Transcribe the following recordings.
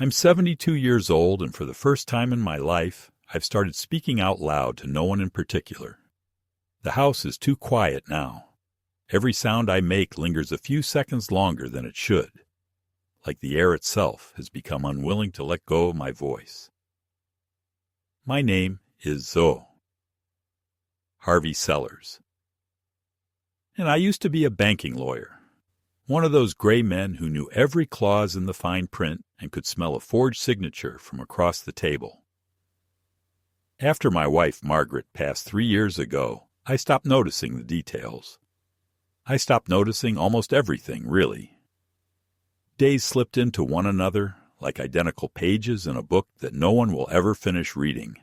I'm 72 years old, and for the first time in my life, I've started speaking out loud to no one in particular. The house is too quiet now. Every sound I make lingers a few seconds longer than it should, like the air itself has become unwilling to let go of my voice. My name is Zoe. Harvey Sellers. And I used to be a banking lawyer, one of those gray men who knew every clause in the fine print and could smell a forged signature from across the table. After my wife Margaret passed 3 years ago, I stopped noticing the details. I stopped noticing almost everything, really. Days slipped into one another like identical pages in a book that no one will ever finish reading.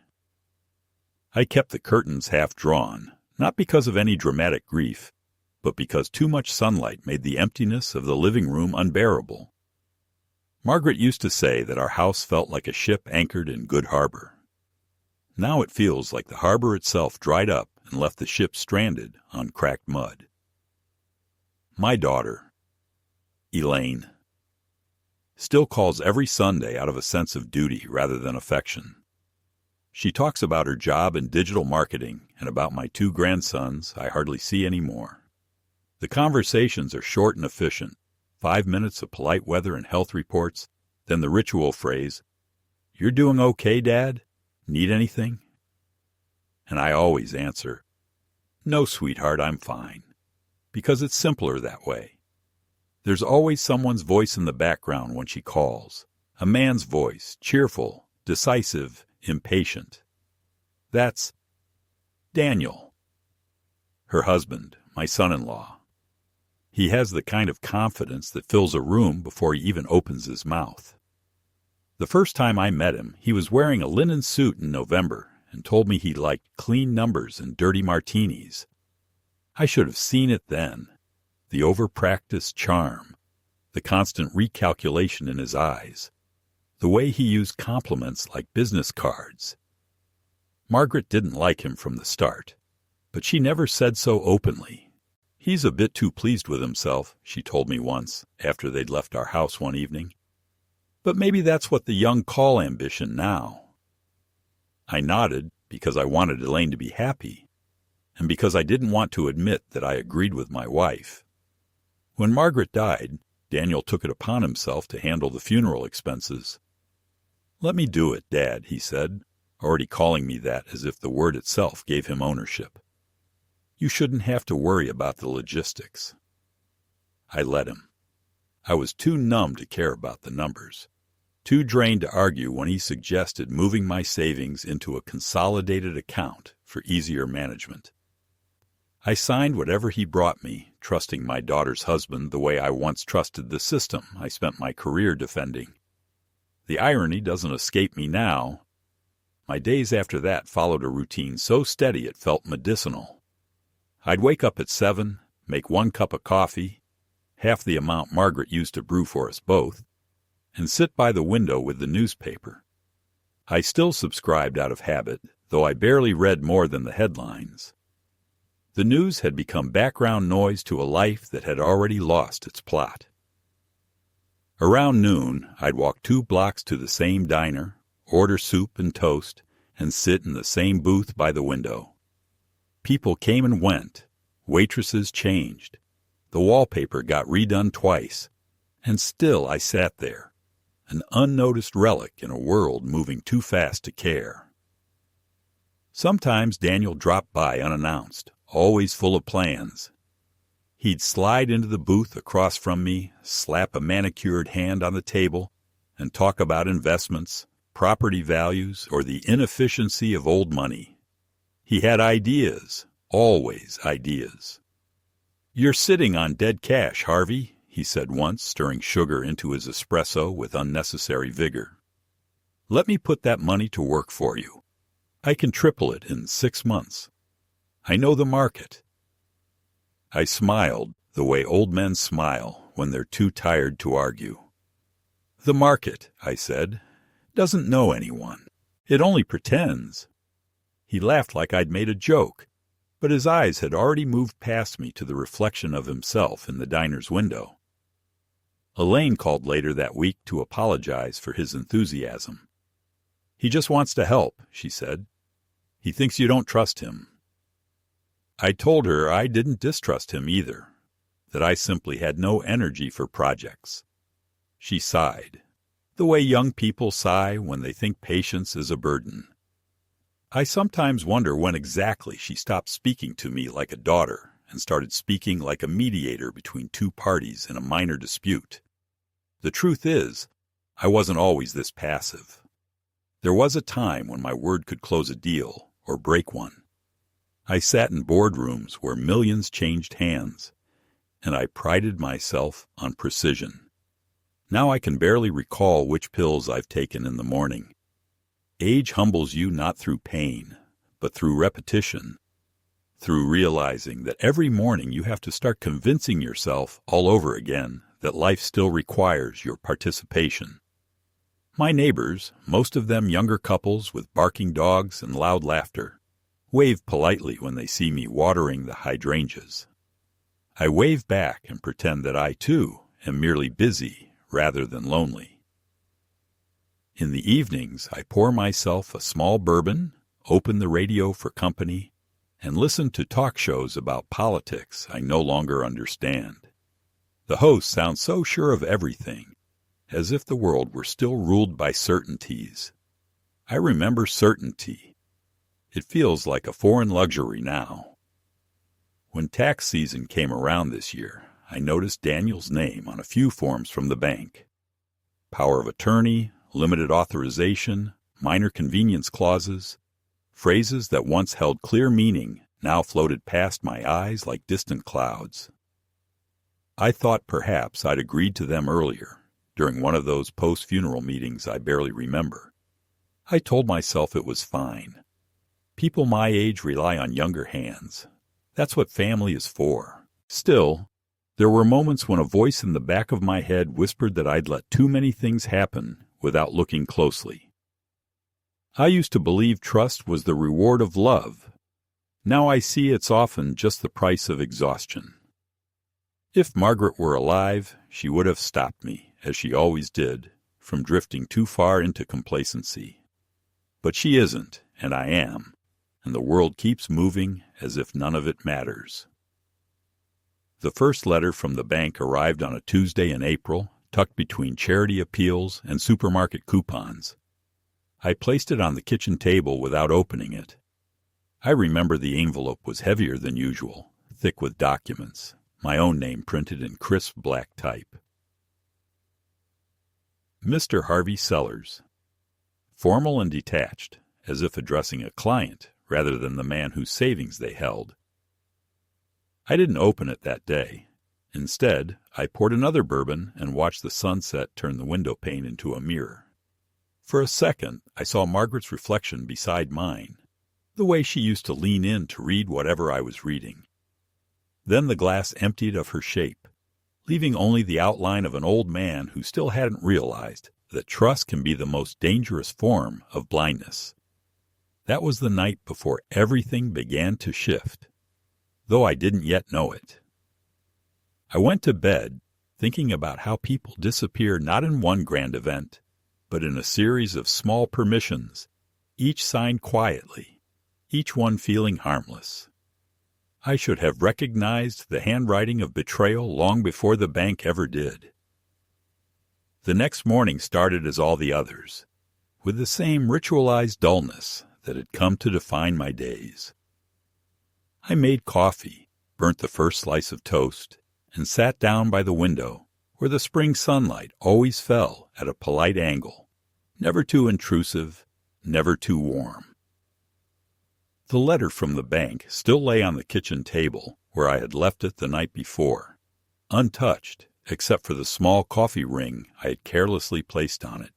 I kept the curtains half drawn, not because of any dramatic grief, but because too much sunlight made the emptiness of the living room unbearable. Margaret used to say that our house felt like a ship anchored in good harbor. Now it feels like the harbor itself dried up and left the ship stranded on cracked mud. My daughter, Elaine, still calls every Sunday out of a sense of duty rather than affection. She talks about her job in digital marketing and about my 2 grandsons I hardly see anymore. The conversations are short and efficient, 5 minutes of polite weather and health reports, then the ritual phrase, "You're doing okay, Dad? Need anything?" And I always answer, "No, sweetheart, I'm fine," because it's simpler that way. There's always someone's voice in the background when she calls, a man's voice, cheerful, decisive, impatient. That's Daniel, her husband, my son-in-law. He has the kind of confidence that fills a room before he even opens his mouth. The first time I met him, he was wearing a linen suit in November and told me he liked clean numbers and dirty martinis. I should have seen it then. The over-practiced charm, the constant recalculation in his eyes, the way he used compliments like business cards. Margaret didn't like him from the start, but she never said so openly. "He's a bit too pleased with himself," she told me once, after they'd left our house one evening. "But maybe that's what the young call ambition now." I nodded because I wanted Elaine to be happy, and because I didn't want to admit that I agreed with my wife. When Margaret died, Daniel took it upon himself to handle the funeral expenses. "Let me do it, Dad," he said, already calling me that as if the word itself gave him ownership. "You shouldn't have to worry about the logistics." I let him. I was too numb to care about the numbers, too drained to argue when he suggested moving my savings into a consolidated account for easier management. I signed whatever he brought me, trusting my daughter's husband the way I once trusted the system I spent my career defending. The irony doesn't escape me now. My days after that followed a routine so steady it felt medicinal. I'd wake up at 7, make 1 cup of coffee, half the amount Margaret used to brew for us both, and sit by the window with the newspaper. I still subscribed out of habit, though I barely read more than the headlines. The news had become background noise to a life that had already lost its plot. Around noon, I'd walk 2 blocks to the same diner, order soup and toast, and sit in the same booth by the window. People came and went, waitresses changed, the wallpaper got redone twice, and still I sat there, an unnoticed relic in a world moving too fast to care. Sometimes Daniel dropped by unannounced, always full of plans. He'd slide into the booth across from me, slap a manicured hand on the table, and talk about investments, property values, or the inefficiency of old money. He had ideas, always ideas. "You're sitting on dead cash, Harvey," he said once, stirring sugar into his espresso with unnecessary vigor. "Let me put that money to work for you. I can triple it in 6 months. I know the market." I smiled the way old men smile when they're too tired to argue. "The market," I said, "doesn't know anyone. It only pretends." He laughed like I'd made a joke, but his eyes had already moved past me to the reflection of himself in the diner's window. Elaine called later that week to apologize for his enthusiasm. "He just wants to help," she said. "He thinks you don't trust him." I told her I didn't distrust him either, that I simply had no energy for projects. She sighed, the way young people sigh when they think patience is a burden. I sometimes wonder when exactly she stopped speaking to me like a daughter and started speaking like a mediator between two parties in a minor dispute. The truth is, I wasn't always this passive. There was a time when my word could close a deal or break one. I sat in boardrooms where millions changed hands, and I prided myself on precision. Now I can barely recall which pills I've taken in the morning. Age humbles you not through pain, but through repetition, through realizing that every morning you have to start convincing yourself all over again that life still requires your participation. My neighbors, most of them younger couples with barking dogs and loud laughter, wave politely when they see me watering the hydrangeas. I wave back and pretend that I, too, am merely busy rather than lonely. In the evenings, I pour myself a small bourbon, open the radio for company, and listen to talk shows about politics I no longer understand. The hosts sound so sure of everything, as if the world were still ruled by certainties. I remember certainty. It feels like a foreign luxury now. When tax season came around this year, I noticed Daniel's name on a few forms from the bank. Power of attorney, limited authorization, minor convenience clauses, phrases that once held clear meaning now floated past my eyes like distant clouds. I thought perhaps I'd agreed to them earlier, during one of those post-funeral meetings I barely remember. I told myself it was fine. People my age rely on younger hands. That's what family is for. Still, there were moments when a voice in the back of my head whispered that I'd let too many things happen without looking closely. I used to believe trust was the reward of love. Now I see it's often just the price of exhaustion. If Margaret were alive, she would have stopped me, as she always did, from drifting too far into complacency. But she isn't, and I am, and the world keeps moving as if none of it matters. The first letter from the bank arrived on a Tuesday in April, tucked between charity appeals and supermarket coupons. I placed it on the kitchen table without opening it. I remember the envelope was heavier than usual, thick with documents, my own name printed in crisp black type. Mr. Harvey Sellers. Formal and detached, as if addressing a client rather than the man whose savings they held. I didn't open it that day. Instead, I poured another bourbon and watched the sunset turn the window pane into a mirror. For a second, I saw Margaret's reflection beside mine, the way she used to lean in to read whatever I was reading. Then the glass emptied of her shape, leaving only the outline of an old man who still hadn't realized that trust can be the most dangerous form of blindness. That was the night before everything began to shift, though I didn't yet know it. I went to bed thinking about how people disappear not in one grand event, but in a series of small permissions, each signed quietly, each one feeling harmless. I should have recognized the handwriting of betrayal long before the bank ever did. The next morning started as all the others, with the same ritualized dullness that had come to define my days. I made coffee, burnt the first slice of toast, and sat down by the window where the spring sunlight always fell at a polite angle, never too intrusive, never too warm. The letter from the bank still lay on the kitchen table where I had left it the night before, untouched except for the small coffee ring I had carelessly placed on it.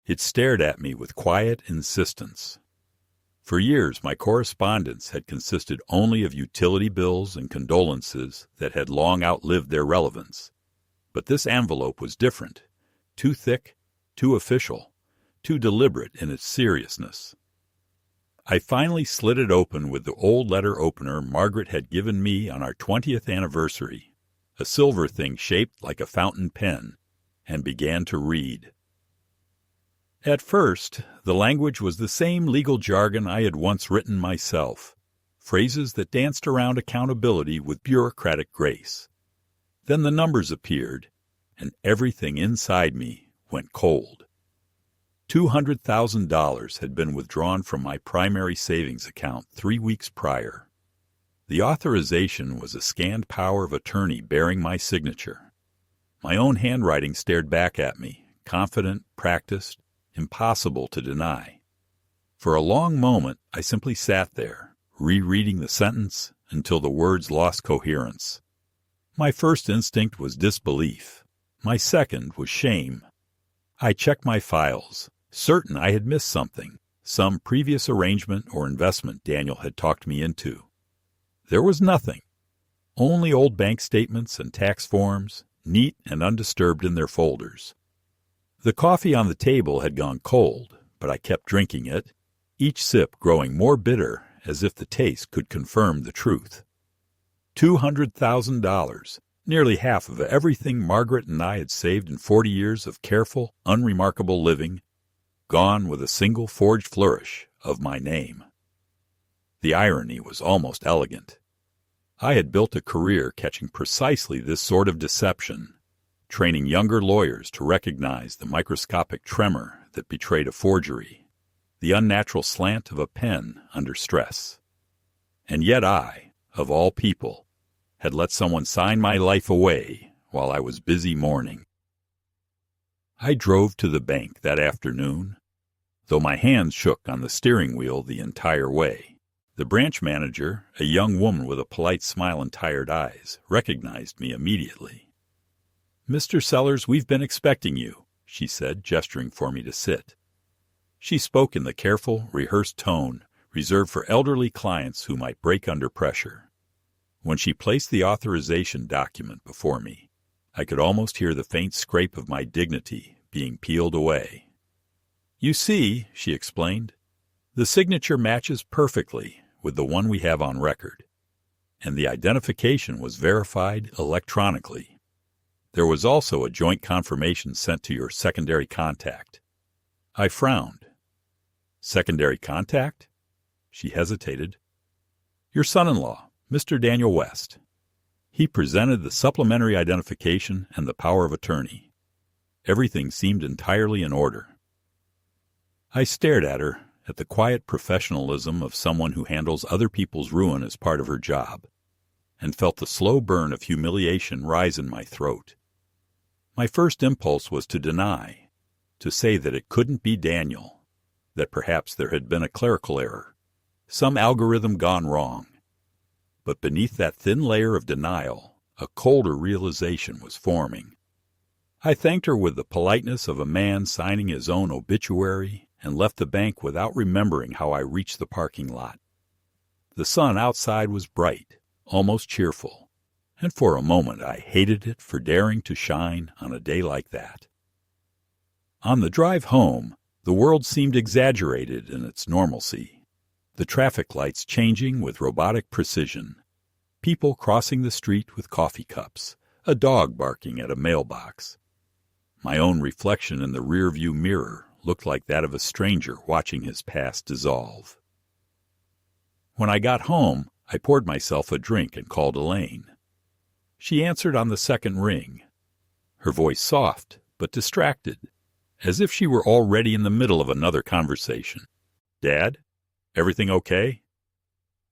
It stared at me with quiet insistence. For years my correspondence had consisted only of utility bills and condolences that had long outlived their relevance. But this envelope was different, too thick, too official, too deliberate in its seriousness. I finally slit it open with the old letter opener Margaret had given me on our 20th anniversary, a silver thing shaped like a fountain pen, and began to read. At first, the language was the same legal jargon I had once written myself, phrases that danced around accountability with bureaucratic grace. Then the numbers appeared, and everything inside me went cold. $200,000 had been withdrawn from my primary savings account 3 weeks prior. The authorization was a scanned power of attorney bearing my signature. My own handwriting stared back at me, confident, practiced, impossible to deny. For a long moment, I simply sat there, rereading the sentence until the words lost coherence. My first instinct was disbelief. My second was shame. I checked my files, certain I had missed something, some previous arrangement or investment Daniel had talked me into. There was nothing, only old bank statements and tax forms, neat and undisturbed in their folders. The coffee on the table had gone cold, but I kept drinking it, each sip growing more bitter as if the taste could confirm the truth. $200,000, nearly half of everything Margaret and I had saved in 40 years of careful, unremarkable living, gone with a single forged flourish of my name. The irony was almost elegant. I had built a career catching precisely this sort of deception, training younger lawyers to recognize the microscopic tremor that betrayed a forgery, the unnatural slant of a pen under stress. And yet I, of all people, had let someone sign my life away while I was busy mourning. I drove to the bank that afternoon, though my hands shook on the steering wheel the entire way. The branch manager, a young woman with a polite smile and tired eyes, recognized me immediately. "Mr. Sellers, we've been expecting you," she said, gesturing for me to sit. She spoke in the careful, rehearsed tone reserved for elderly clients who might break under pressure. When she placed the authorization document before me, I could almost hear the faint scrape of my dignity being peeled away. "You see," she explained, "the signature matches perfectly with the one we have on record, and the identification was verified electronically. There was also a joint confirmation sent to your secondary contact." I frowned. "Secondary contact?" She hesitated. "Your son-in-law, Mr. Daniel West. He presented the supplementary identification and the power of attorney. Everything seemed entirely in order." I stared at her, at the quiet professionalism of someone who handles other people's ruin as part of her job, and felt the slow burn of humiliation rise in my throat. My first impulse was to deny, to say that it couldn't be Daniel, that perhaps there had been a clerical error, some algorithm gone wrong. But beneath that thin layer of denial, a colder realization was forming. I thanked her with the politeness of a man signing his own obituary and left the bank without remembering how I reached the parking lot. The sun outside was bright, almost cheerful, and for a moment I hated it for daring to shine on a day like that. On the drive home, the world seemed exaggerated in its normalcy. The traffic lights changing with robotic precision, people crossing the street with coffee cups, a dog barking at a mailbox. My own reflection in the rearview mirror looked like that of a stranger watching his past dissolve. When I got home, I poured myself a drink and called Elaine. She answered on the second ring, her voice soft but distracted, as if she were already in the middle of another conversation. "Dad? Everything okay?"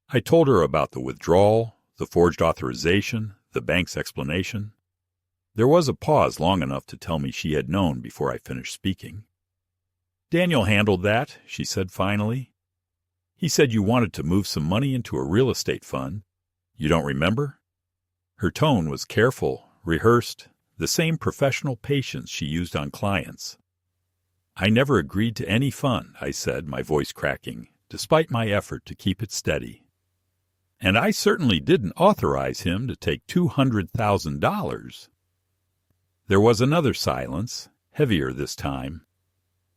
I told her about the withdrawal, the forged authorization, the bank's explanation. There was a pause long enough to tell me she had known before I finished speaking. "Daniel handled that," she said finally. "He said you wanted to move some money into a real estate fund. You don't remember?" Her tone was careful, rehearsed, the same professional patience she used on clients. "I never agreed to any fund," I said, my voice cracking, despite my effort to keep it steady. "And I certainly didn't authorize him to take $200,000. There was another silence, heavier this time.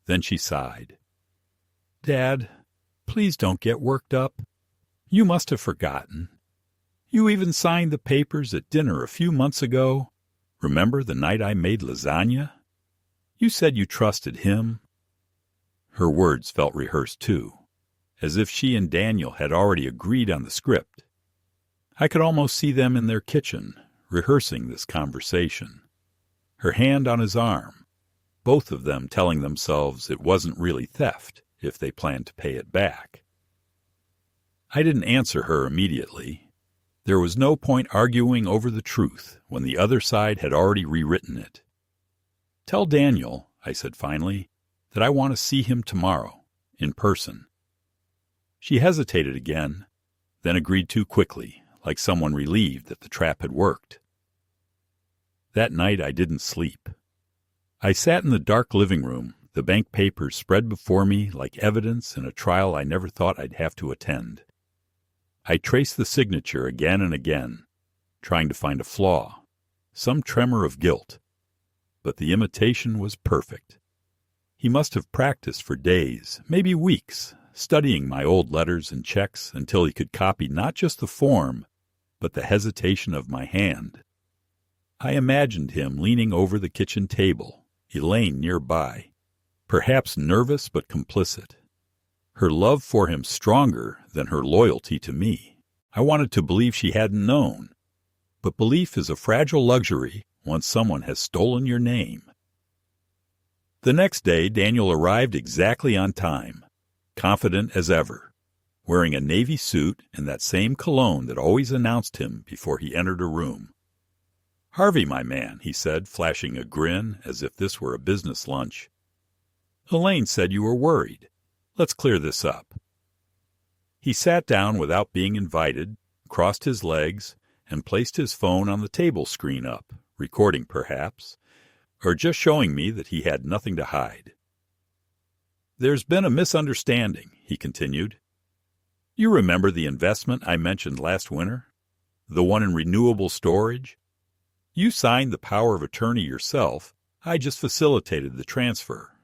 Then she sighed. "Dad, please don't get worked up. You must have forgotten. You even signed the papers at dinner a few months ago. Remember the night I made lasagna? You said you trusted him." Her words felt rehearsed too, as if she and Daniel had already agreed on the script. I could almost see them in their kitchen, rehearsing this conversation. Her hand on his arm, both of them telling themselves it wasn't really theft if they planned to pay it back. I didn't answer her immediately. There was no point arguing over the truth when the other side had already rewritten it. "Tell Daniel," I said finally, "that I want to see him tomorrow, in person." She hesitated again, then agreed too quickly, like someone relieved that the trap had worked. That night I didn't sleep. I sat in the dark living room, the bank papers spread before me like evidence in a trial I never thought I'd have to attend. I traced the signature again and again, trying to find a flaw, some tremor of guilt. But the imitation was perfect. He must have practiced for days, maybe weeks, studying my old letters and checks until he could copy not just the form, but the hesitation of my hand. I imagined him leaning over the kitchen table, Elaine nearby, perhaps nervous but complicit. Her love for him stronger than her loyalty to me. I wanted to believe she hadn't known. But belief is a fragile luxury once someone has stolen your name. The next day, Daniel arrived exactly on time, confident as ever, wearing a navy suit and that same cologne that always announced him before he entered a room. "Harvey, my man," he said, flashing a grin as if this were a business lunch. "Elaine said you were worried. Let's clear this up." He sat down without being invited, crossed his legs, and placed his phone on the table screen up, recording perhaps, or just showing me that he had nothing to hide. "There's been a misunderstanding," he continued. "You remember the investment I mentioned last winter? The one in renewable storage? You signed the power of attorney yourself. I just facilitated the transfer.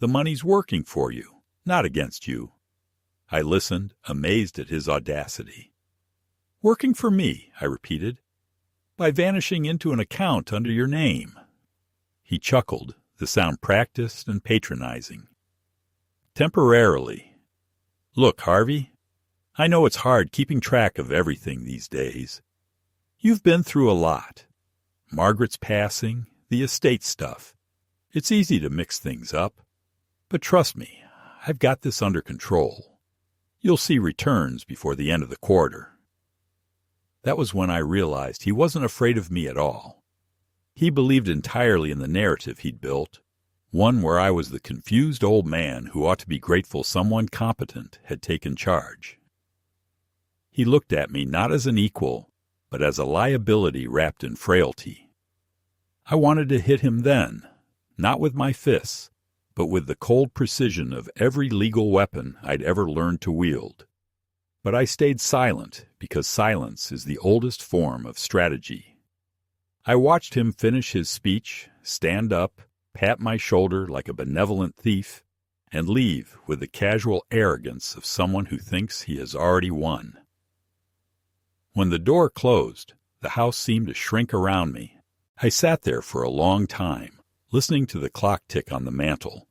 The money's working for you, not against you." I listened, amazed at his audacity. "Working for me," I repeated, "by vanishing into an account under your name." He chuckled, the sound practiced and patronizing. "Temporarily. Look, Harvey, I know it's hard keeping track of everything these days. You've been through a lot. Margaret's passing, the estate stuff. It's easy to mix things up. But trust me, I've got this under control. You'll see returns before the end of the quarter." That was when I realized he wasn't afraid of me at all. He believed entirely in the narrative he'd built, one where I was the confused old man who ought to be grateful someone competent had taken charge. He looked at me not as an equal, but as a liability wrapped in frailty. I wanted to hit him then, not with my fists, but with the cold precision of every legal weapon I'd ever learned to wield. But I stayed silent because silence is the oldest form of strategy. I watched him finish his speech, stand up, pat my shoulder like a benevolent thief, and leave with the casual arrogance of someone who thinks he has already won. When the door closed, the house seemed to shrink around me. I sat there for a long time, listening to the clock tick on the mantel,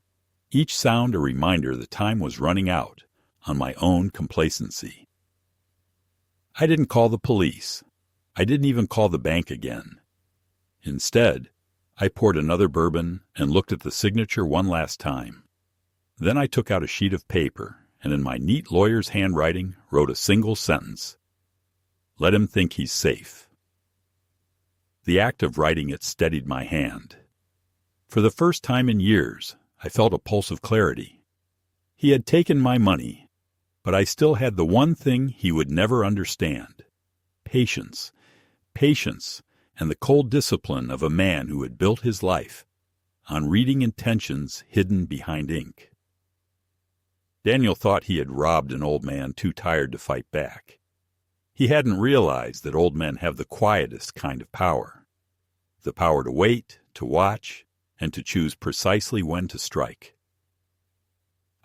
each sound a reminder the time was running out on my own complacency. I didn't call the police. I didn't even call the bank again. Instead, I poured another bourbon and looked at the signature one last time. Then I took out a sheet of paper and in my neat lawyer's handwriting wrote a single sentence. "Let him think he's safe." The act of writing it steadied my hand. For the first time in years, I felt a pulse of clarity. He had taken my money, but I still had the one thing he would never understand: patience. Patience and the cold discipline of a man who had built his life on reading intentions hidden behind ink. Daniel thought he had robbed an old man too tired to fight back. He hadn't realized that old men have the quietest kind of power. The power to wait, to watch, and to choose precisely when to strike.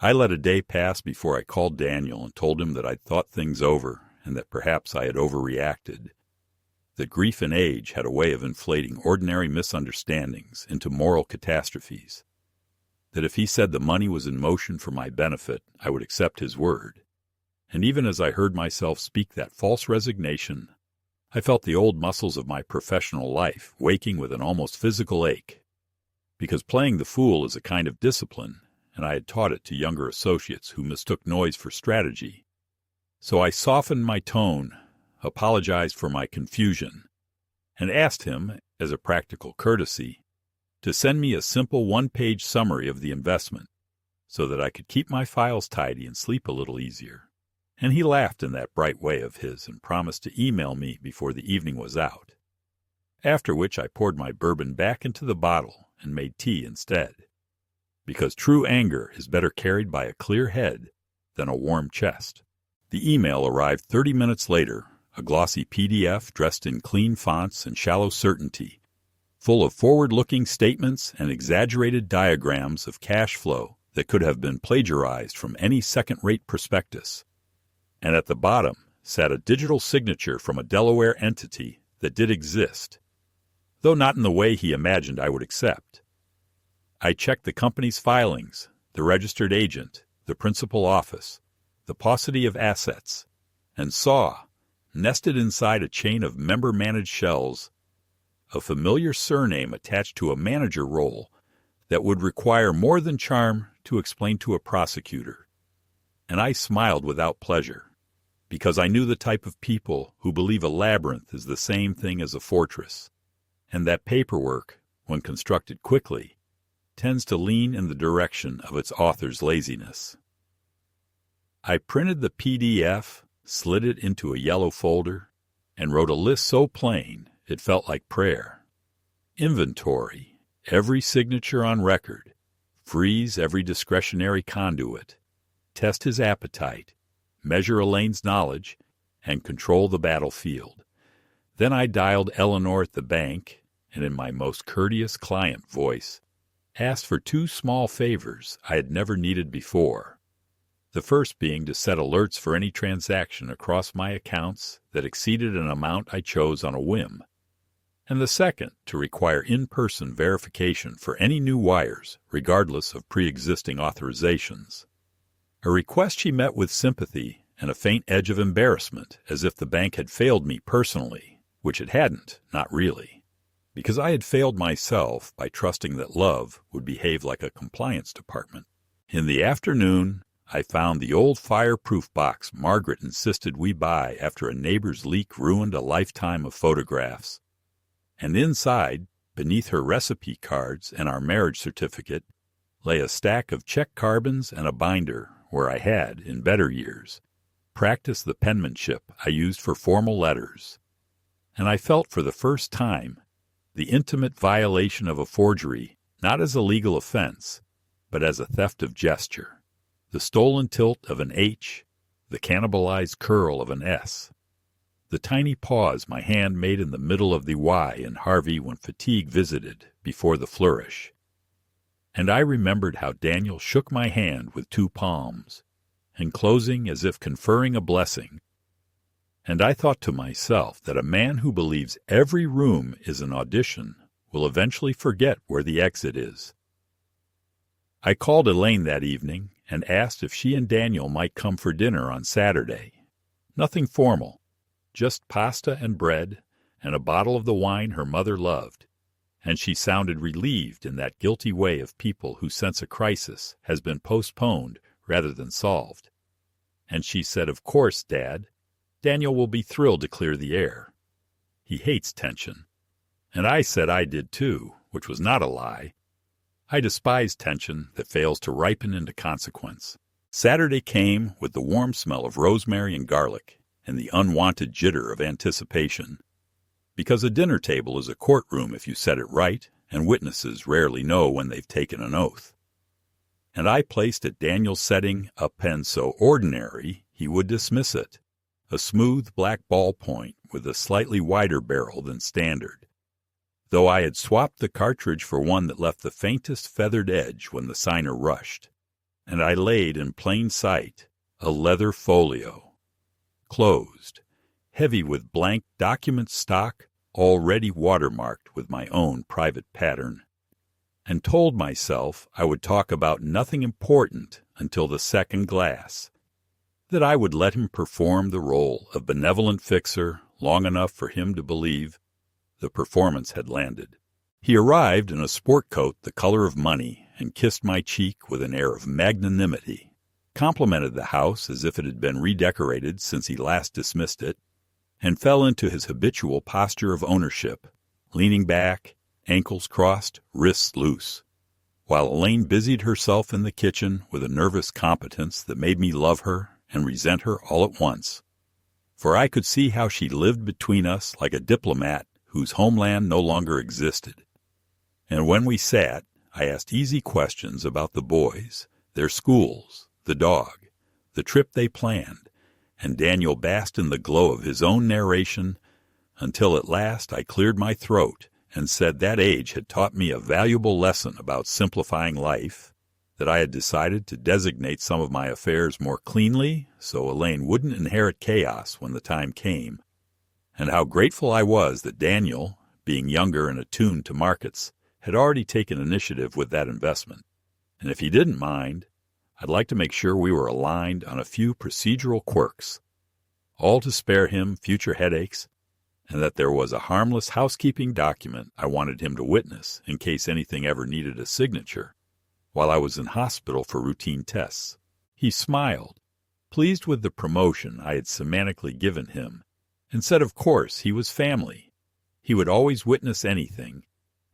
I let a day pass before I called Daniel and told him that I'd thought things over and that perhaps I had overreacted, that grief and age had a way of inflating ordinary misunderstandings into moral catastrophes, that if he said the money was in motion for my benefit, I would accept his word. And even as I heard myself speak that false resignation, I felt the old muscles of my professional life waking with an almost physical ache. Because playing the fool is a kind of discipline, and I had taught it to younger associates who mistook noise for strategy. So I softened my tone, apologized for my confusion, and asked him, as a practical courtesy, to send me a simple one-page summary of the investment so that I could keep my files tidy and sleep a little easier. And he laughed in that bright way of his and promised to email me before the evening was out, after which I poured my bourbon back into the bottle and made tea instead, because true anger is better carried by a clear head than a warm chest. The email arrived 30 minutes later, a glossy PDF dressed in clean fonts and shallow certainty, full of forward-looking statements and exaggerated diagrams of cash flow that could have been plagiarized from any second-rate prospectus. And at the bottom sat a digital signature from a Delaware entity that did exist, though not in the way he imagined I would accept. I checked the company's filings, the registered agent, the principal office, the paucity of assets, and saw, nested inside a chain of member-managed shells, a familiar surname attached to a manager role that would require more than charm to explain to a prosecutor. And I smiled without pleasure, because I knew the type of people who believe a labyrinth is the same thing as a fortress, and that paperwork, when constructed quickly, tends to lean in the direction of its author's laziness. I printed the PDF, slid it into a yellow folder, and wrote a list so plain it felt like prayer. Inventory, every signature on record, freeze every discretionary conduit, test his appetite, measure Elaine's knowledge, and control the battlefield. Then I dialed Eleanor at the bank, and in my most courteous client voice, asked for 2 small favors I had never needed before. The first being to set alerts for any transaction across my accounts that exceeded an amount I chose on a whim, and the second to require in-person verification for any new wires, regardless of pre-existing authorizations. A request she met with sympathy and a faint edge of embarrassment, as if the bank had failed me personally, which it hadn't, not really, because I had failed myself by trusting that love would behave like a compliance department. In the afternoon, I found the old fireproof box Margaret insisted we buy after a neighbor's leak ruined a lifetime of photographs. And inside, beneath her recipe cards and our marriage certificate, lay a stack of check carbons and a binder where I had, in better years, practiced the penmanship I used for formal letters. And I felt for the first time the intimate violation of a forgery not as a legal offense, but as a theft of gesture, the stolen tilt of an H, the cannibalized curl of an S, the tiny pause my hand made in the middle of the Y in Harvey when fatigue visited before the flourish. And I remembered how Daniel shook my hand with 2 palms, enclosing as if conferring a blessing. And I thought to myself that a man who believes every room is an audition will eventually forget where the exit is. I called Elaine that evening and asked if she and Daniel might come for dinner on Saturday. Nothing formal, just pasta and bread and a bottle of the wine her mother loved, and she sounded relieved in that guilty way of people who sense a crisis has been postponed rather than solved. And she said, "Of course, Dad, Daniel will be thrilled to clear the air. He hates tension." And I said I did too, which was not a lie. I despise tension that fails to ripen into consequence. Saturday came with the warm smell of rosemary and garlic and the unwanted jitter of anticipation. Because a dinner table is a courtroom if you set it right, and witnesses rarely know when they've taken an oath. And I placed at Daniel's setting a pen so ordinary he would dismiss it, a smooth black ballpoint with a slightly wider barrel than standard, though I had swapped the cartridge for one that left the faintest feathered edge when the signer rushed. And I laid in plain sight a leather folio, closed, heavy with blank document stock already watermarked with my own private pattern. and told myself I would talk about nothing important until the second glass, that I would let him perform the role of benevolent fixer long enough for him to believe the performance had landed. He arrived in a sport coat the color of money and kissed my cheek with an air of magnanimity, complimented the house as if it had been redecorated since he last dismissed it, and fell into his habitual posture of ownership, leaning back, ankles crossed, wrists loose, while Elaine busied herself in the kitchen with a nervous competence that made me love her and resent her all at once. For I could see how she lived between us like a diplomat whose homeland no longer existed. And when we sat, I asked easy questions about the boys, their schools, the dog, the trip they planned, and Daniel basked in the glow of his own narration until at last I cleared my throat and said that age had taught me a valuable lesson about simplifying life, that I had decided to designate some of my affairs more cleanly so Elaine wouldn't inherit chaos when the time came, and how grateful I was that Daniel, being younger and attuned to markets, had already taken initiative with that investment. And if he didn't mind, I'd like to make sure we were aligned on a few procedural quirks, all to spare him future headaches, and that there was a harmless housekeeping document I wanted him to witness in case anything ever needed a signature, while I was in hospital for routine tests. He smiled, pleased with the promotion I had semantically given him, and said of course he was family. He would always witness anything,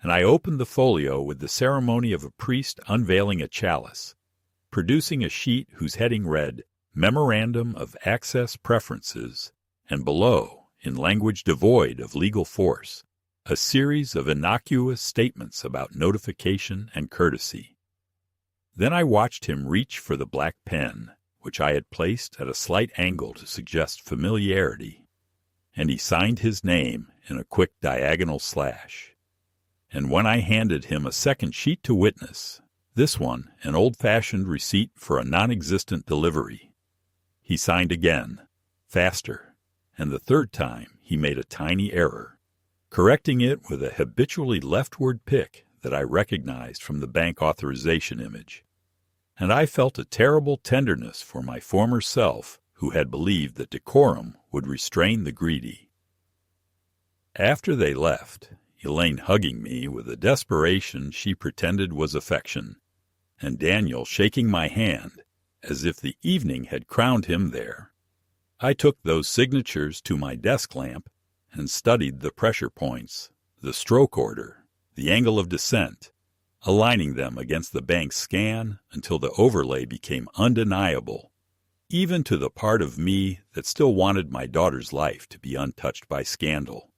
and I opened the folio with the ceremony of a priest unveiling a chalice, producing a sheet whose heading read, Memorandum of Access Preferences, and below, in language devoid of legal force, a series of innocuous statements about notification and courtesy. Then I watched him reach for the black pen, which I had placed at a slight angle to suggest familiarity, and he signed his name in a quick diagonal slash. And when I handed him a second sheet to witness, this one an old-fashioned receipt for a non-existent delivery, he signed again, faster, and the third time he made a tiny error, correcting it with a habitually leftward pick that I recognized from the bank authorization image. And I felt a terrible tenderness for my former self who had believed that decorum would restrain the greedy. After they left, Elaine hugging me with a desperation she pretended was affection, and Daniel shaking my hand as if the evening had crowned him there, I took those signatures to my desk lamp and studied the pressure points, the stroke order, the angle of descent, aligning them against the bank's scan until the overlay became undeniable, even to the part of me that still wanted my daughter's life to be untouched by scandal.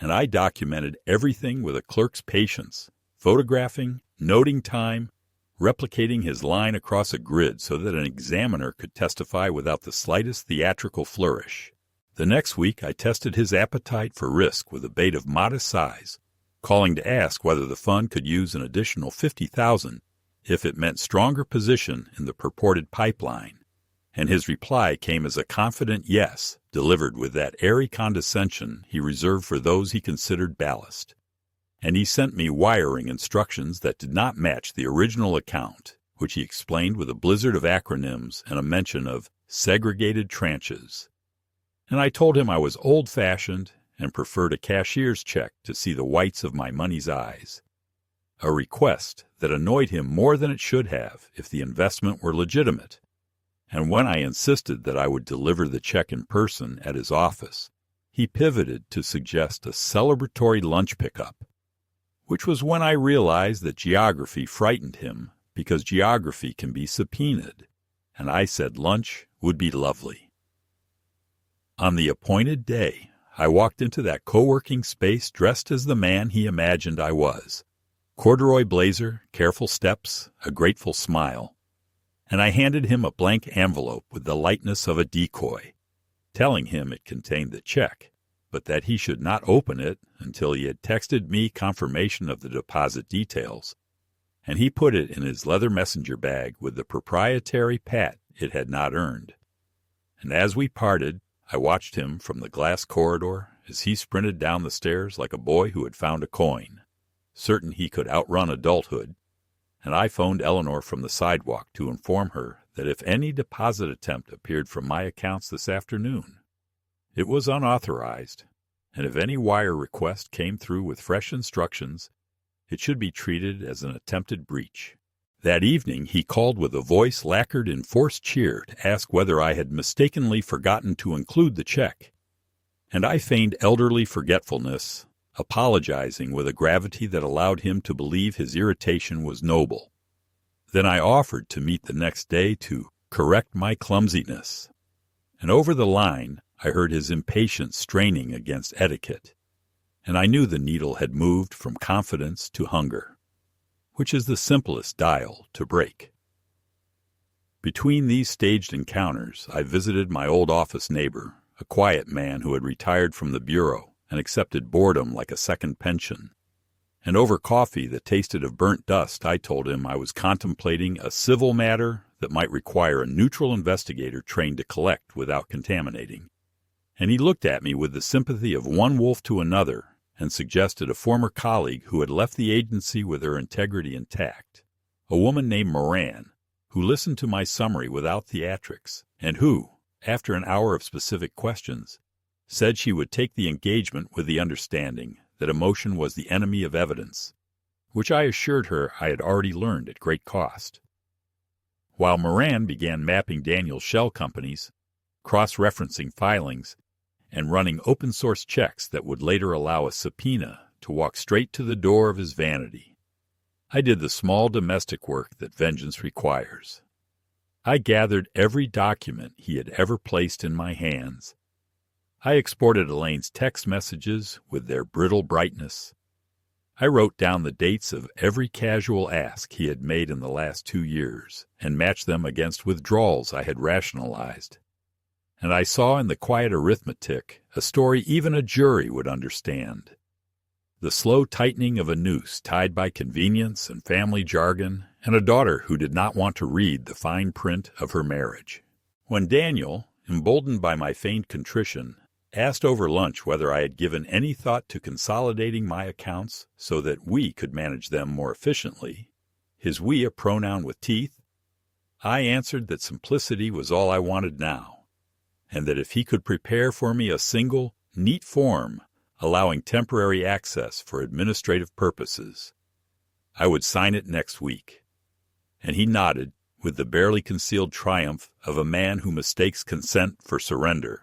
And I documented everything with a clerk's patience, photographing, noting time, replicating his line across a grid so that an examiner could testify without the slightest theatrical flourish. The next week I tested his appetite for risk with a bait of modest size, calling to ask whether the fund could use an additional $50,000 if it meant stronger position in the purported pipeline, and his reply came as a confident yes, delivered with that airy condescension he reserved for those he considered ballast. And he sent me wiring instructions that did not match the original account, which he explained with a blizzard of acronyms and a mention of segregated tranches. And I told him I was old-fashioned and preferred a cashier's check to see the whites of my money's eyes, a request that annoyed him more than it should have if the investment were legitimate. And when I insisted that I would deliver the check in person at his office, he pivoted to suggest a celebratory lunch pickup, which was when I realized that geography frightened him because geography can be subpoenaed, and I said lunch would be lovely. On the appointed day, I walked into that co-working space dressed as the man he imagined I was, corduroy blazer, careful steps, a grateful smile, and I handed him a blank envelope with the lightness of a decoy, telling him it contained the check, but that he should not open it until he had texted me confirmation of the deposit details, and he put it in his leather messenger bag with the proprietary pat it had not earned. And as we parted, I watched him from the glass corridor as he sprinted down the stairs like a boy who had found a coin, certain he could outrun adulthood, and I phoned Eleanor from the sidewalk to inform her that if any deposit attempt appeared from my accounts this afternoon, it was unauthorized, and if any wire request came through with fresh instructions, it should be treated as an attempted breach. That evening he called with a voice lacquered in forced cheer to ask whether I had mistakenly forgotten to include the check, and I feigned elderly forgetfulness, apologizing with a gravity that allowed him to believe his irritation was noble. Then I offered to meet the next day to correct my clumsiness, and over the line I heard his impatience straining against etiquette, and I knew the needle had moved from confidence to hunger, which is the simplest dial to break. Between these staged encounters, I visited my old office neighbor, a quiet man who had retired from the bureau and accepted boredom like a second pension. And over coffee that tasted of burnt dust, I told him I was contemplating a civil matter that might require a neutral investigator trained to collect without contaminating. And he looked at me with the sympathy of one wolf to another and suggested a former colleague who had left the agency with her integrity intact, a woman named Moran, who listened to my summary without theatrics, and who, after an hour of specific questions, said she would take the engagement with the understanding that emotion was the enemy of evidence, which I assured her I had already learned at great cost. While Moran began mapping Daniel's shell companies, cross-referencing filings, and running open-source checks that would later allow a subpoena to walk straight to the door of his vanity, I did the small domestic work that vengeance requires. I gathered every document he had ever placed in my hands. I exported Elaine's text messages with their brittle brightness. I wrote down the dates of every casual ask he had made in the last 2 years and matched them against withdrawals I had rationalized. And I saw in the quiet arithmetic a story even a jury would understand. The slow tightening of a noose tied by convenience and family jargon, and a daughter who did not want to read the fine print of her marriage. When Daniel, emboldened by my feigned contrition, asked over lunch whether I had given any thought to consolidating my accounts so that we could manage them more efficiently, his we a pronoun with teeth, I answered that simplicity was all I wanted now, and that if he could prepare for me a single, neat form allowing temporary access for administrative purposes, I would sign it next week. And he nodded with the barely concealed triumph of a man who mistakes consent for surrender,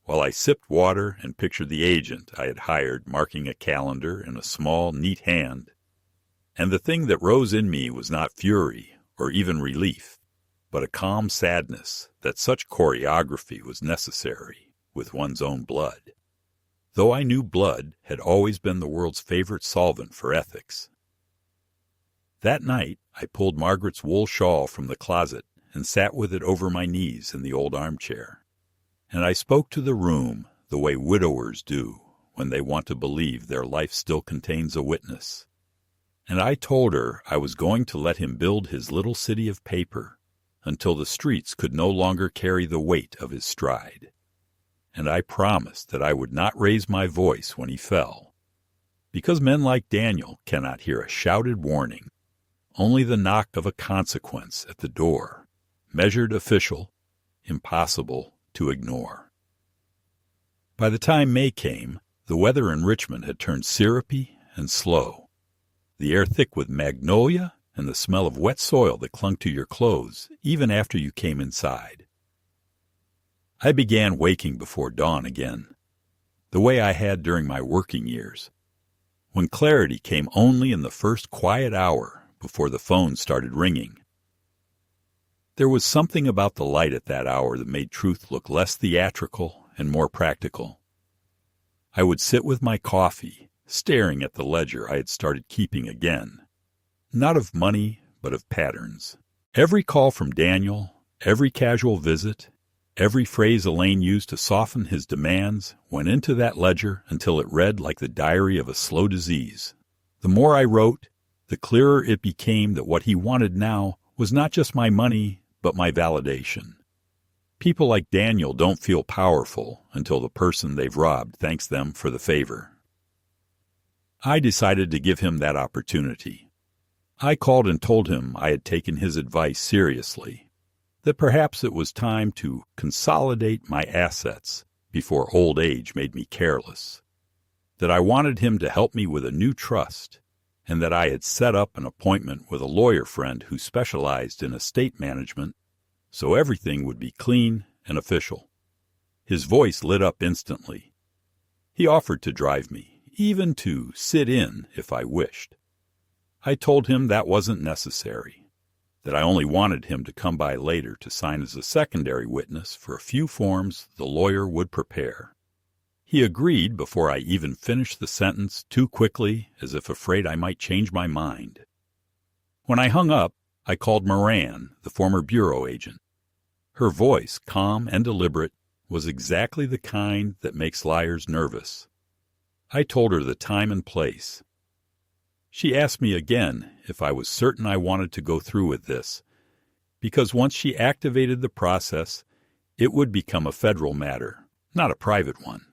while I sipped water and pictured the agent I had hired marking a calendar in a small, neat hand. And the thing that rose in me was not fury or even relief, but a calm sadness that such choreography was necessary with one's own blood, though I knew blood had always been the world's favorite solvent for ethics. That night I pulled Margaret's wool shawl from the closet and sat with it over my knees in the old armchair, and I spoke to the room the way widowers do when they want to believe their life still contains a witness. And I told her I was going to let him build his little city of paper until the streets could no longer carry the weight of his stride. And I promised that I would not raise my voice when he fell, because men like Daniel cannot hear a shouted warning, only the knock of a consequence at the door, measured official, impossible to ignore. By the time May came, the weather in Richmond had turned syrupy and slow, the air thick with magnolia and the smell of wet soil that clung to your clothes even after you came inside. I began waking before dawn again, the way I had during my working years, when clarity came only in the first quiet hour before the phone started ringing. There was something about the light at that hour that made truth look less theatrical and more practical. I would sit with my coffee, staring at the ledger I had started keeping again, not of money, but of patterns. Every call from Daniel, every casual visit, every phrase Elaine used to soften his demands went into that ledger until it read like the diary of a slow disease. The more I wrote, the clearer it became that what he wanted now was not just my money, but my validation. People like Daniel don't feel powerful until the person they've robbed thanks them for the favor. I decided to give him that opportunity. I called and told him I had taken his advice seriously, that perhaps it was time to consolidate my assets before old age made me careless, that I wanted him to help me with a new trust, and that I had set up an appointment with a lawyer friend who specialized in estate management, so everything would be clean and official. His voice lit up instantly. He offered to drive me, even to sit in if I wished. I told him that wasn't necessary, that I only wanted him to come by later to sign as a secondary witness for a few forms the lawyer would prepare. He agreed before I even finished the sentence, too quickly, as if afraid I might change my mind. When I hung up, I called Moran, the former bureau agent. Her voice, calm and deliberate, was exactly the kind that makes liars nervous. I told her the time and place. She asked me again if I was certain I wanted to go through with this, because once she activated the process, it would become a federal matter, not a private one.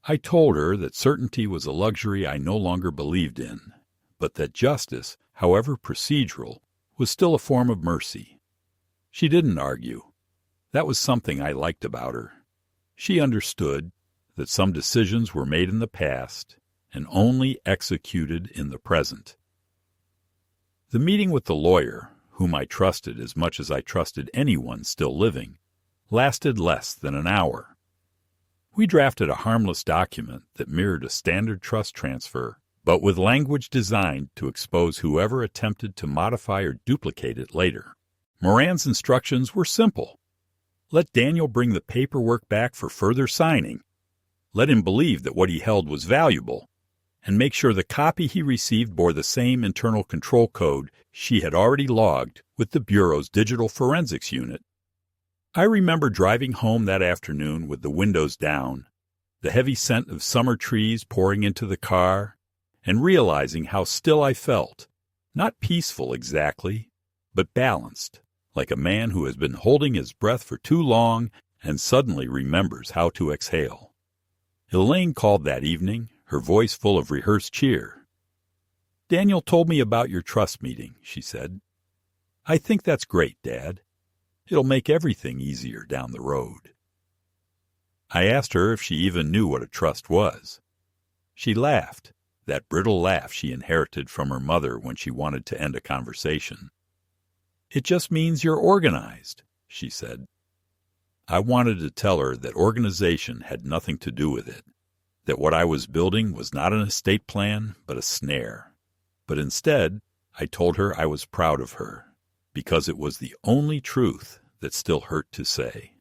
I told her that certainty was a luxury I no longer believed in, but that justice, however procedural, was still a form of mercy. She didn't argue. That was something I liked about her. She understood that some decisions were made in the past and only executed in the present. The meeting with the lawyer, whom I trusted as much as I trusted anyone still living, lasted less than an hour. We drafted a harmless document that mirrored a standard trust transfer, but with language designed to expose whoever attempted to modify or duplicate it later. Moran's instructions were simple. Let Daniel bring the paperwork back for further signing. Let him believe that what he held was valuable, and make sure the copy he received bore the same internal control code she had already logged with the Bureau's digital forensics unit. I remember driving home that afternoon with the windows down, the heavy scent of summer trees pouring into the car, and realizing how still I felt, not peaceful exactly, but balanced, like a man who has been holding his breath for too long and suddenly remembers how to exhale. Elaine called that evening, her voice full of rehearsed cheer. "Daniel told me about your trust meeting," she said. "I think that's great, Dad. It'll make everything easier down the road." I asked her if she even knew what a trust was. She laughed, that brittle laugh she inherited from her mother when she wanted to end a conversation. "It just means you're organized," she said. I wanted to tell her that organization had nothing to do with it, that what I was building was not an estate plan but a snare. But instead, I told her I was proud of her, because it was the only truth that still hurt to say.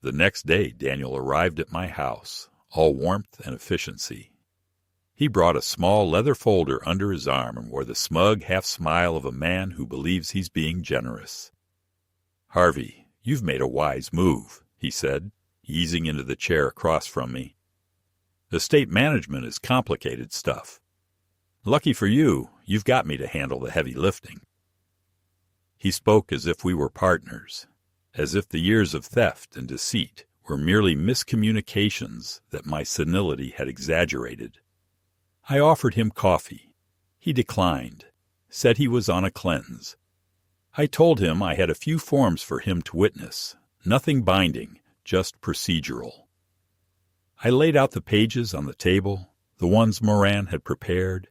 The next day, Daniel arrived at my house, all warmth and efficiency. He brought a small leather folder under his arm and wore the smug half-smile of a man who believes he's being generous. "Harvey, you've made a wise move," he said, easing into the chair across from me. "Estate management is complicated stuff. Lucky for you, you've got me to handle the heavy lifting." He spoke as if we were partners, as if the years of theft and deceit were merely miscommunications that my senility had exaggerated. I offered him coffee. He declined, said he was on a cleanse. I told him I had a few forms for him to witness, nothing binding, just procedural. I laid out the pages on the table, the ones Moran had prepared,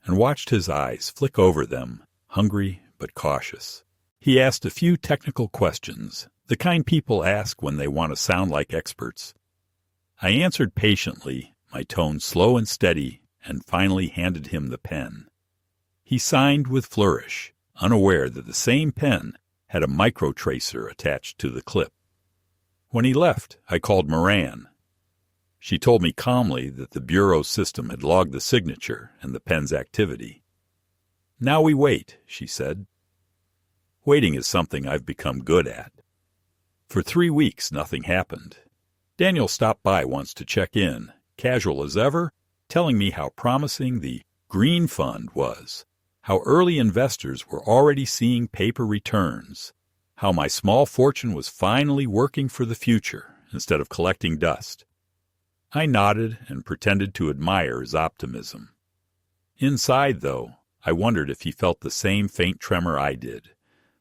and watched his eyes flick over them, hungry but cautious. He asked a few technical questions, the kind people ask when they want to sound like experts. I answered patiently, my tone slow and steady, and finally handed him the pen. He signed with flourish, unaware that the same pen had a micro-tracer attached to the clip. When he left, I called Moran. She told me calmly that the Bureau system had logged the signature and the pen's activity. "Now we wait," she said. Waiting is something I've become good at. For 3 weeks, nothing happened. Daniel stopped by once to check in, casual as ever, telling me how promising the Green Fund was, how early investors were already seeing paper returns, how my small fortune was finally working for the future instead of collecting dust. I nodded and pretended to admire his optimism. Inside, though, I wondered if he felt the same faint tremor I did,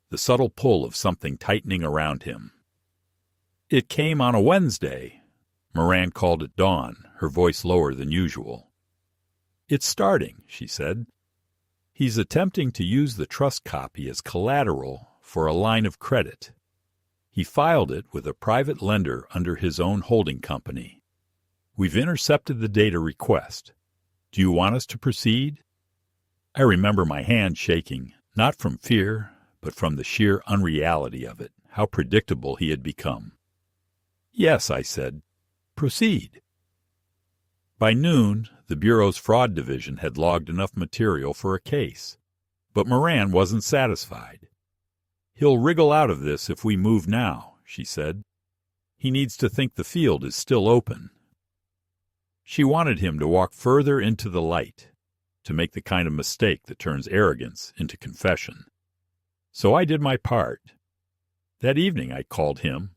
the subtle pull of something tightening around him. It came on a Wednesday. Moran called at dawn, her voice lower than usual. It's starting, she said. He's attempting to use the trust copy as collateral for a line of credit. He filed it with a private lender under his own holding company. We've intercepted the data request. Do you want us to proceed? I remember my hand shaking, not from fear, but from the sheer unreality of it, how predictable he had become. Yes, I said. Proceed. By noon, the Bureau's fraud division had logged enough material for a case. But Moran wasn't satisfied. He'll wriggle out of this if we move now, she said. He needs to think the field is still open. She wanted him to walk further into the light, to make the kind of mistake that turns arrogance into confession. So I did my part. That evening I called him.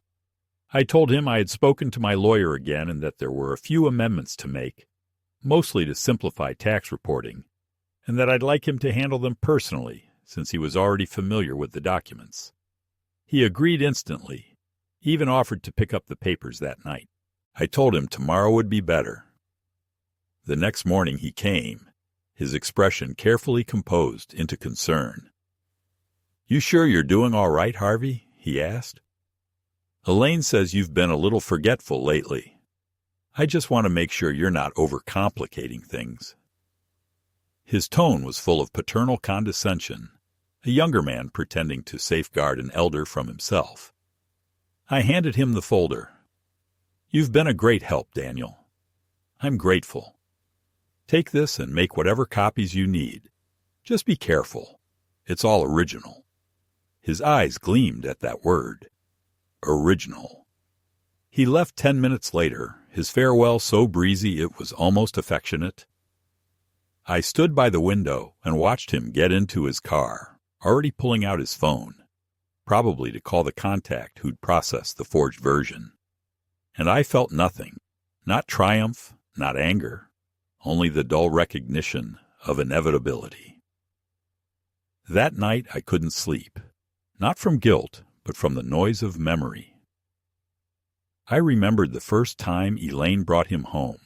I told him I had spoken to my lawyer again and that there were a few amendments to make, mostly to simplify tax reporting, and that I'd like him to handle them personally, since he was already familiar with the documents. He agreed instantly, even offered to pick up the papers that night. I told him tomorrow would be better. The next morning he came, his expression carefully composed into concern. You sure you're doing all right, Harvey? He asked. Elaine says you've been a little forgetful lately. I just want to make sure you're not overcomplicating things. His tone was full of paternal condescension, a younger man pretending to safeguard an elder from himself. I handed him the folder. You've been a great help, Daniel. I'm grateful. Take this and make whatever copies you need. Just be careful. It's all original. His eyes gleamed at that word. Original. He left 10 minutes later, his farewell so breezy it was almost affectionate. I stood by the window and watched him get into his car, already pulling out his phone, probably to call the contact who'd processed the forged version. And I felt nothing, not triumph, not anger, only the dull recognition of inevitability. That night I couldn't sleep, not from guilt, but from the noise of memory. I remembered the first time Elaine brought him home,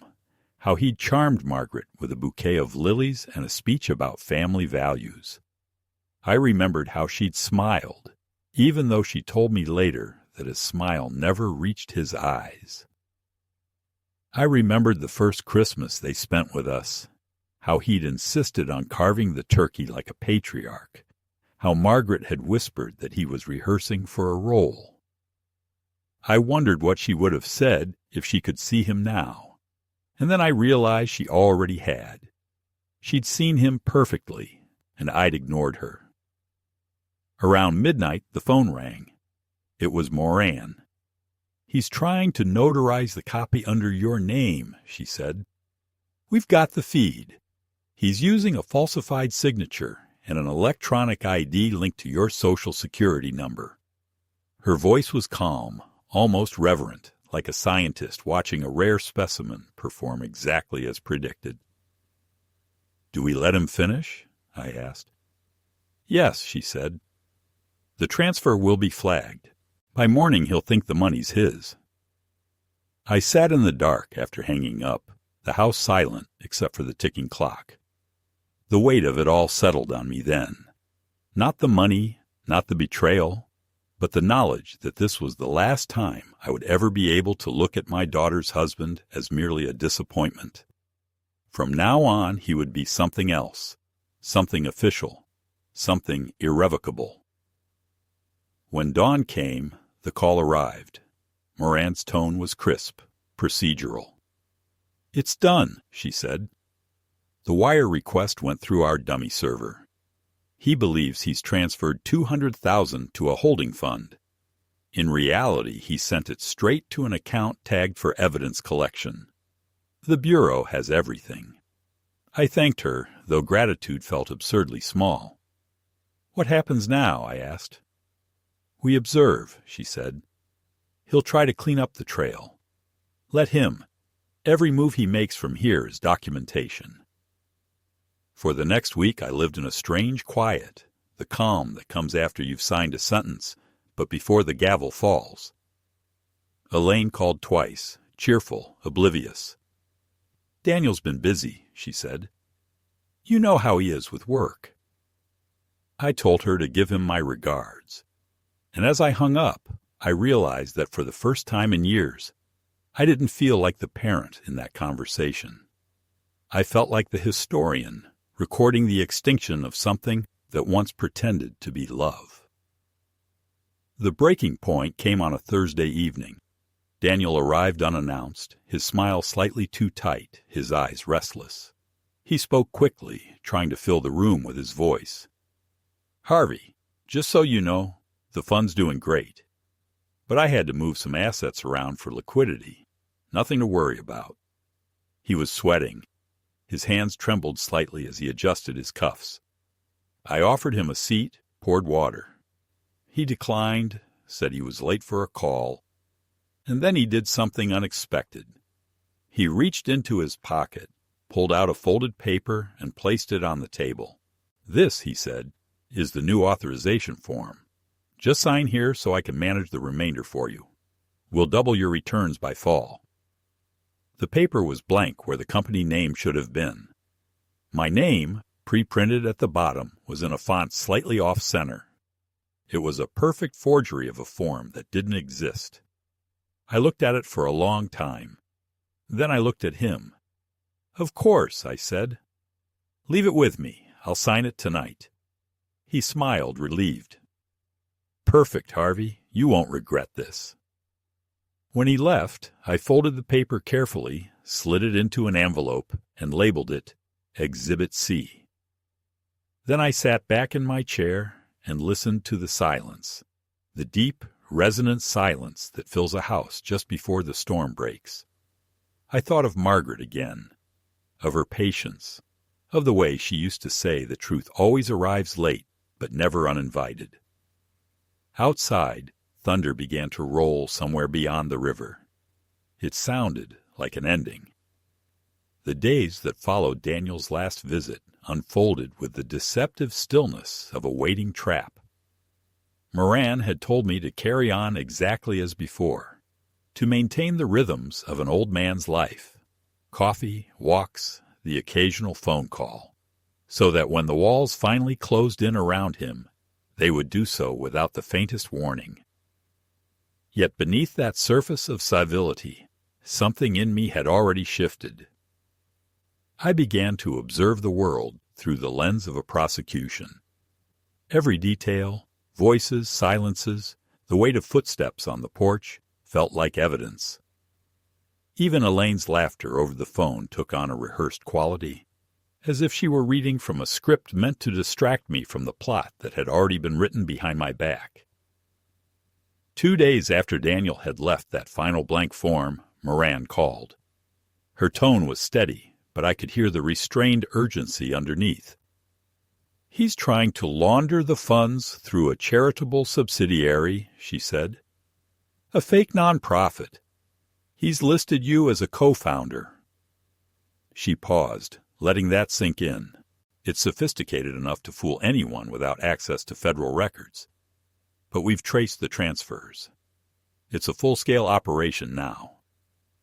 how he'd charmed Margaret with a bouquet of lilies and a speech about family values. I remembered how she'd smiled, even though she told me later that his smile never reached his eyes. I remembered the first Christmas they spent with us, how he'd insisted on carving the turkey like a patriarch, how Margaret had whispered that he was rehearsing for a role. I wondered what she would have said if she could see him now, and then I realized she already had. She'd seen him perfectly, and I'd ignored her. Around midnight, the phone rang. It was Moran. He's trying to notarize the copy under your name, she said. We've got the feed. He's using a falsified signature and an electronic ID linked to your Social Security number. Her voice was calm, almost reverent, like a scientist watching a rare specimen perform exactly as predicted. Do we let him finish? I asked. Yes, she said. The transfer will be flagged. By morning he'll think the money's his. I sat in the dark after hanging up, the house silent except for the ticking clock. The weight of it all settled on me then. Not the money, not the betrayal, but the knowledge that this was the last time I would ever be able to look at my daughter's husband as merely a disappointment. From now on he would be something else, something official, something irrevocable. When dawn came, the call arrived. Moran's tone was crisp, procedural. It's done, she said. The wire request went through our dummy server. He believes he's transferred $200,000 to a holding fund. In reality, he sent it straight to an account tagged for evidence collection. The Bureau has everything. I thanked her, though gratitude felt absurdly small. What happens now? I asked. We observe, she said. He'll try to clean up the trail. Let him. Every move he makes from here is documentation. For the next week I lived in a strange quiet, the calm that comes after you've signed a sentence, but before the gavel falls. Elaine called twice, cheerful, oblivious. "Daniel's been busy," she said. "You know how he is with work." I told her to give him my regards. And as I hung up, I realized that for the first time in years, I didn't feel like the parent in that conversation. I felt like the historian recording the extinction of something that once pretended to be love. The breaking point came on a Thursday evening. Daniel arrived unannounced, his smile slightly too tight, his eyes restless. He spoke quickly, trying to fill the room with his voice. "Harvey, just so you know, the fund's doing great. But I had to move some assets around for liquidity. Nothing to worry about." He was sweating. His hands trembled slightly as he adjusted his cuffs. I offered him a seat, poured water. He declined, said he was late for a call, and then he did something unexpected. He reached into his pocket, pulled out a folded paper, and placed it on the table. "This," he said, "is the new authorization form. Just sign here so I can manage the remainder for you. We'll double your returns by fall." The paper was blank where the company name should have been. My name, pre-printed at the bottom, was in a font slightly off-center. It was a perfect forgery of a form that didn't exist. I looked at it for a long time. Then I looked at him. "Of course," I said. "Leave it with me. I'll sign it tonight." He smiled, relieved. "Perfect, Harvey. You won't regret this." When he left, I folded the paper carefully, slid it into an envelope, and labeled it Exhibit C. Then I sat back in my chair and listened to the silence, the deep, resonant silence that fills a house just before the storm breaks. I thought of Margaret again, of her patience, of the way she used to say the truth always arrives late but never uninvited. Outside, thunder began to roll somewhere beyond the river. It sounded like an ending. The days that followed Daniel's last visit unfolded with the deceptive stillness of a waiting trap. Moran had told me to carry on exactly as before, to maintain the rhythms of an old man's life, coffee, walks, the occasional phone call, so that when the walls finally closed in around him, they would do so without the faintest warning. Yet beneath that surface of civility, something in me had already shifted. I began to observe the world through the lens of a prosecution. Every detail, voices, silences, the weight of footsteps on the porch, felt like evidence. Even Elaine's laughter over the phone took on a rehearsed quality, as if she were reading from a script meant to distract me from the plot that had already been written behind my back. 2 days after Daniel had left that final blank form, Moran called. Her tone was steady, but I could hear the restrained urgency underneath. "He's trying to launder the funds through a charitable subsidiary," she said. "A fake nonprofit. He's listed you as a co-founder." She paused, letting that sink in. It's sophisticated enough to fool anyone without access to federal records. But we've traced the transfers. It's a full-scale operation now.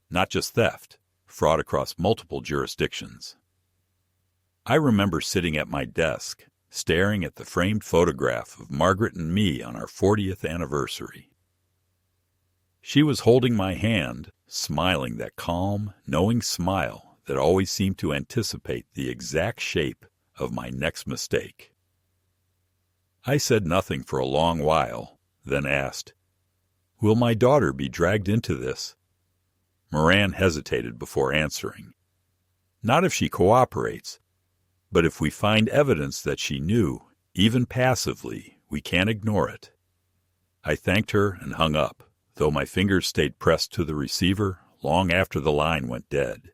Not just theft, fraud across multiple jurisdictions. I remember sitting at my desk, staring at the framed photograph of Margaret and me on our 40th anniversary. She was holding my hand, smiling that calm, knowing smile that always seemed to anticipate the exact shape of my next mistake. I said nothing for a long while, then asked, "Will my daughter be dragged into this?" Moran hesitated before answering. "Not if she cooperates, but if we find evidence that she knew, even passively, we can't ignore it." I thanked her and hung up, though my fingers stayed pressed to the receiver long after the line went dead.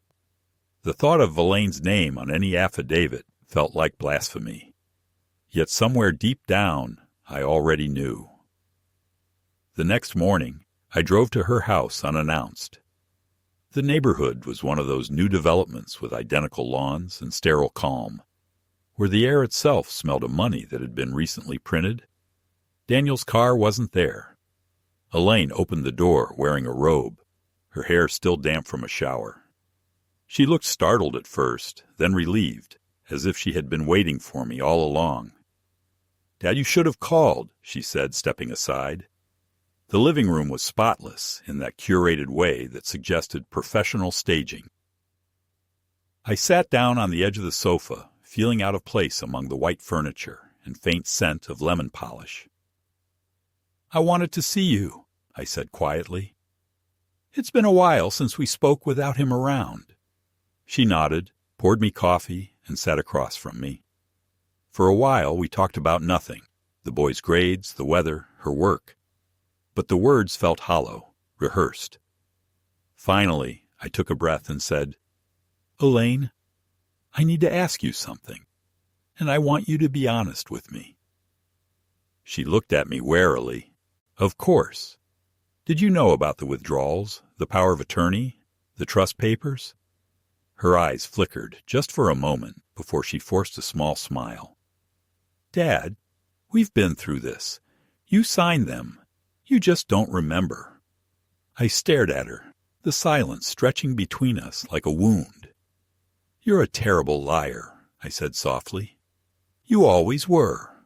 The thought of Elaine's name on any affidavit felt like blasphemy. Yet somewhere deep down, I already knew. The next morning, I drove to her house unannounced. The neighborhood was one of those new developments with identical lawns and sterile calm, where the air itself smelled of money that had been recently printed. Daniel's car wasn't there. Elaine opened the door wearing a robe, her hair still damp from a shower. She looked startled at first, then relieved, as if she had been waiting for me all along. "Dad, you should have called," she said, stepping aside. The living room was spotless in that curated way that suggested professional staging. I sat down on the edge of the sofa, feeling out of place among the white furniture and faint scent of lemon polish. "I wanted to see you," I said quietly. "It's been a while since we spoke without him around." She nodded, poured me coffee, and sat across from me. For a while we talked about nothing, the boys' grades, the weather, her work. But the words felt hollow, rehearsed. Finally, I took a breath and said, "Elaine, I need to ask you something, and I want you to be honest with me." She looked at me warily. "Of course. Did you know about the withdrawals, the power of attorney, the trust papers?" Her eyes flickered just for a moment before she forced a small smile. "Dad, we've been through this. You signed them. You just don't remember." I stared at her, the silence stretching between us like a wound. "You're a terrible liar," I said softly. "You always were."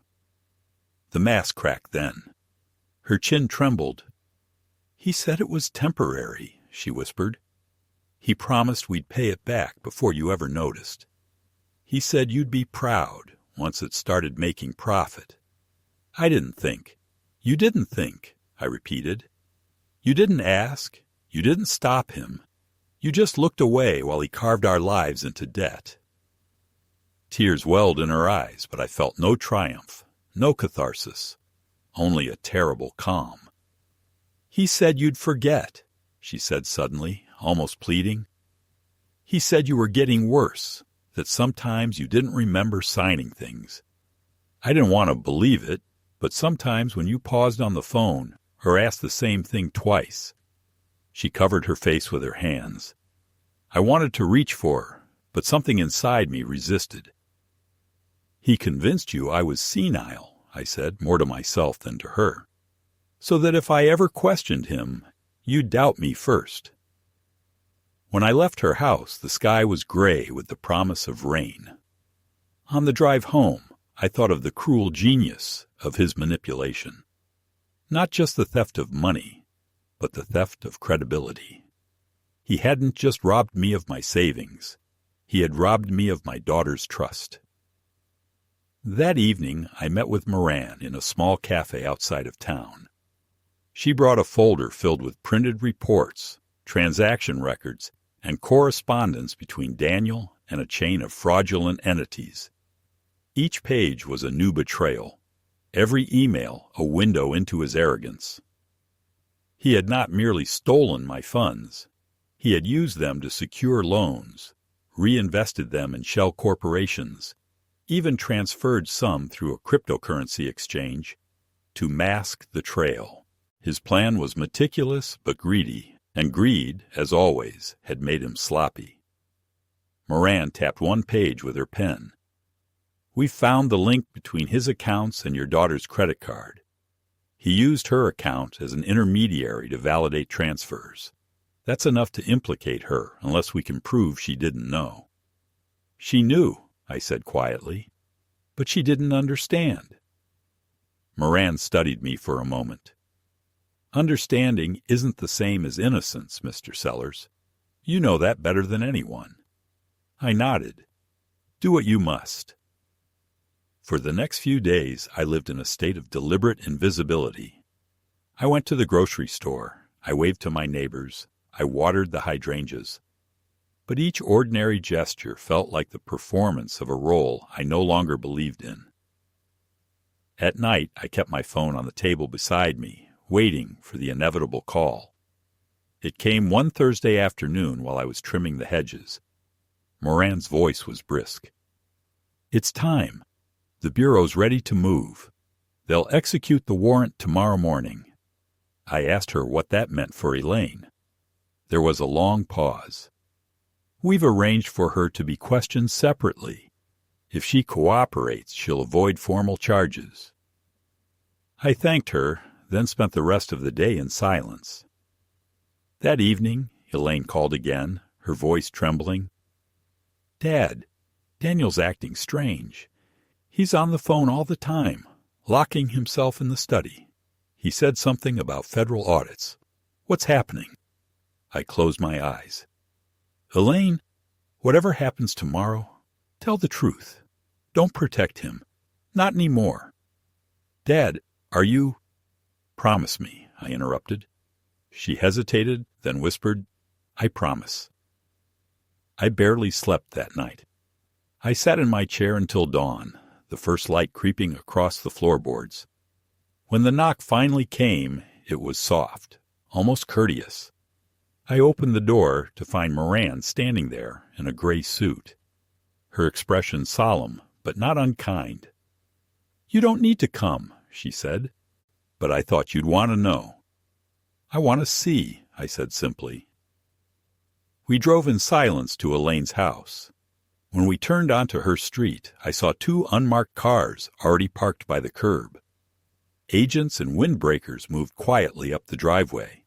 The mask cracked then. Her chin trembled. "He said it was temporary," she whispered. "He promised we'd pay it back before you ever noticed. He said you'd be proud once it started making profit." I didn't think. "You didn't think," I repeated. "You didn't ask. You didn't stop him. You just looked away while he carved our lives into debt." Tears welled in her eyes, but I felt no triumph, no catharsis, only a terrible calm. "He said you'd forget," she said suddenly, almost pleading. "He said you were getting worse, that sometimes you didn't remember signing things. I didn't want to believe it, but sometimes when you paused on the phone or asked the same thing twice." She covered her face with her hands. I wanted to reach for her, but something inside me resisted. "He convinced you I was senile," I said, more to myself than to her, "so that if I ever questioned him, you'd doubt me first." When I left her house, the sky was gray with the promise of rain. On the drive home, I thought of the cruel genius of his manipulation. Not just the theft of money, but the theft of credibility. He hadn't just robbed me of my savings. He had robbed me of my daughter's trust. That evening, I met with Moran in a small cafe outside of town. She brought a folder filled with printed reports, transaction records, and correspondence between Daniel and a chain of fraudulent entities. Each page was a new betrayal, every email a window into his arrogance. He had not merely stolen my funds. He had used them to secure loans, reinvested them in shell corporations, even transferred some through a cryptocurrency exchange to mask the trail. His plan was meticulous but greedy, and greed, as always, had made him sloppy. Moran tapped one page with her pen. "We found the link between his accounts and your daughter's credit card. He used her account as an intermediary to validate transfers. That's enough to implicate her unless we can prove she didn't know." "She knew," I said quietly, "but she didn't understand." Moran studied me for a moment. "Understanding isn't the same as innocence, Mr. Sellers. You know that better than anyone." I nodded. "Do what you must." For the next few days, I lived in a state of deliberate invisibility. I went to the grocery store. I waved to my neighbors. I watered the hydrangeas. But each ordinary gesture felt like the performance of a role I no longer believed in. At night, I kept my phone on the table beside me, waiting for the inevitable call. It came one Thursday afternoon while I was trimming the hedges. Moran's voice was brisk. "It's time. The Bureau's ready to move. They'll execute the warrant tomorrow morning." I asked her what that meant for Elaine. There was a long pause. "We've arranged for her to be questioned separately. If she cooperates, she'll avoid formal charges." I thanked her, then spent the rest of the day in silence. That evening, Elaine called again, her voice trembling. "Dad, Daniel's acting strange. He's on the phone all the time, locking himself in the study. He said something about federal audits. What's happening?" I closed my eyes. "Elaine, whatever happens tomorrow, tell the truth. Don't protect him. Not anymore." "Dad, are you—" "Promise me," I interrupted. She hesitated, then whispered, "I promise." I barely slept that night. I sat in my chair until dawn, the first light creeping across the floorboards. When the knock finally came, it was soft, almost courteous. I opened the door to find Moran standing there in a gray suit, her expression solemn but not unkind. "You don't need to come," she said, "but I thought you'd want to know." "I want to see," I said simply. We drove in silence to Elaine's house. When we turned onto her street, I saw 2 unmarked cars already parked by the curb. Agents and windbreakers moved quietly up the driveway.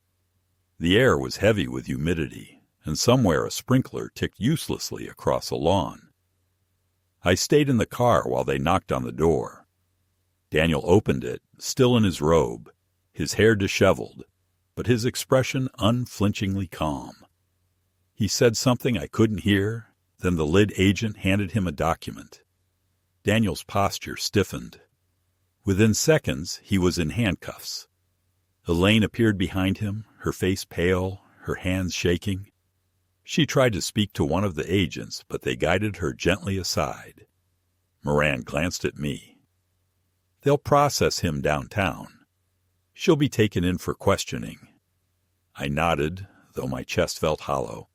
The air was heavy with humidity, and somewhere a sprinkler ticked uselessly across a lawn. I stayed in the car while they knocked on the door. Daniel opened it, still in his robe, his hair disheveled, but his expression unflinchingly calm. He said something I couldn't hear, then the lid agent handed him a document. Daniel's posture stiffened. Within seconds, he was in handcuffs. Elaine appeared behind him, her face pale, her hands shaking. She tried to speak to one of the agents, but they guided her gently aside. Moran glanced at me. "They'll process him downtown. She'll be taken in for questioning." I nodded, though my chest felt hollow.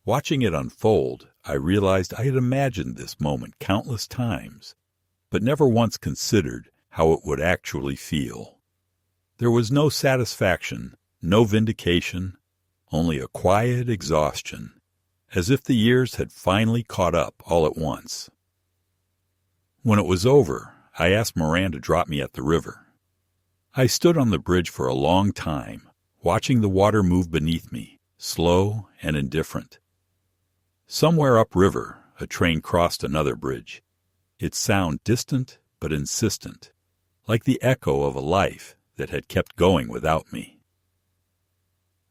Watching it unfold, I realized I had imagined this moment countless times, but never once considered how it would actually feel. There was no satisfaction, no vindication, only a quiet exhaustion, as if the years had finally caught up all at once. When it was over, I asked Moran to drop me at the river. I stood on the bridge for a long time, watching the water move beneath me, slow and indifferent. Somewhere upriver, a train crossed another bridge, its sound distant but insistent, like the echo of a life that had kept going without me.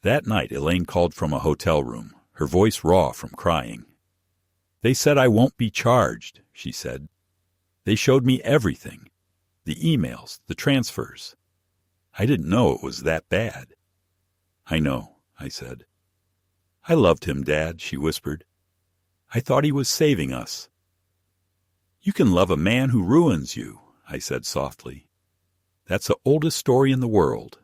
That night Elaine called from a hotel room, her voice raw from crying. "They said I won't be charged," she said. "They showed me everything, the emails, the transfers. I didn't know it was that bad." "I know," I said. "I loved him, Dad," she whispered. "I thought he was saving us." "You can love a man who ruins you," I said softly. "That's the oldest story in the world."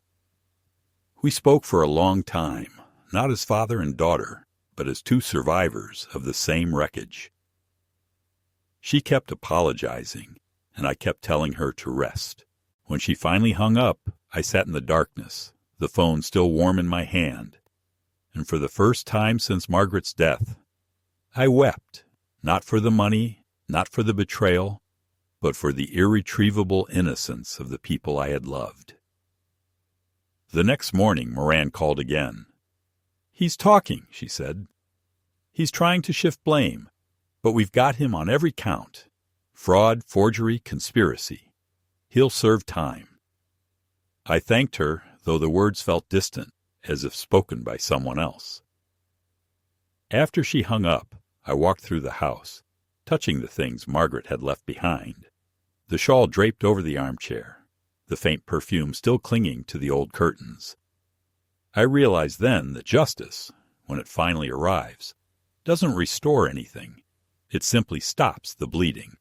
We spoke for a long time, not as father and daughter, but as 2 survivors of the same wreckage. She kept apologizing, and I kept telling her to rest. When she finally hung up, I sat in the darkness, the phone still warm in my hand, and for the first time since Margaret's death, I wept, not for the money, not for the betrayal, but for the irretrievable innocence of the people I had loved. The next morning, Moran called again. "He's talking," she said. "He's trying to shift blame, but we've got him on every count. Fraud, forgery, conspiracy. He'll serve time." I thanked her, though the words felt distant, as if spoken by someone else. After she hung up, I walked through the house, touching the things Margaret had left behind. The shawl draped over the armchair, the faint perfume still clinging to the old curtains. I realized then that justice, when it finally arrives, doesn't restore anything. It simply stops the bleeding.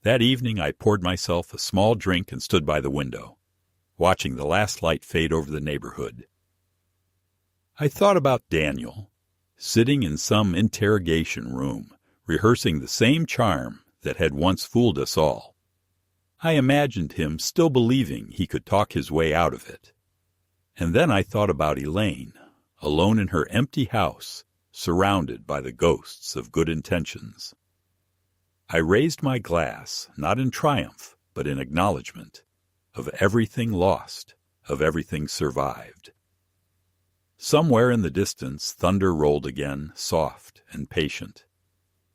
That evening I poured myself a small drink and stood by the window, watching the last light fade over the neighborhood. I thought about Daniel, sitting in some interrogation room, rehearsing the same charm that had once fooled us all. I imagined him still believing he could talk his way out of it. And then I thought about Elaine, alone in her empty house, surrounded by the ghosts of good intentions. I raised my glass, not in triumph, but in acknowledgment of everything lost, of everything survived. Somewhere in the distance, thunder rolled again, soft and patient.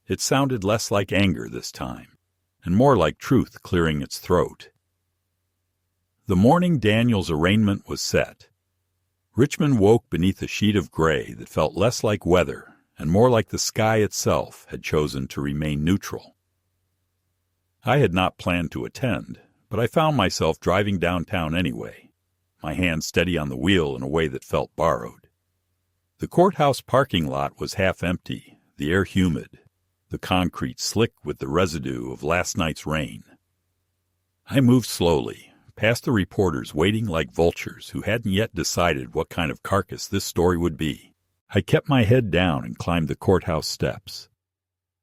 It sounded less like anger this time, and more like truth clearing its throat. The morning Daniel's arraignment was set. Richmond woke beneath a sheet of gray that felt less like weather and more like the sky itself had chosen to remain neutral. I had not planned to attend, but I found myself driving downtown anyway, my hand steady on the wheel in a way that felt borrowed. The courthouse parking lot was half empty, the air humid, the concrete slick with the residue of last night's rain. I moved slowly, past the reporters waiting like vultures who hadn't yet decided what kind of carcass this story would be. I kept my head down and climbed the courthouse steps.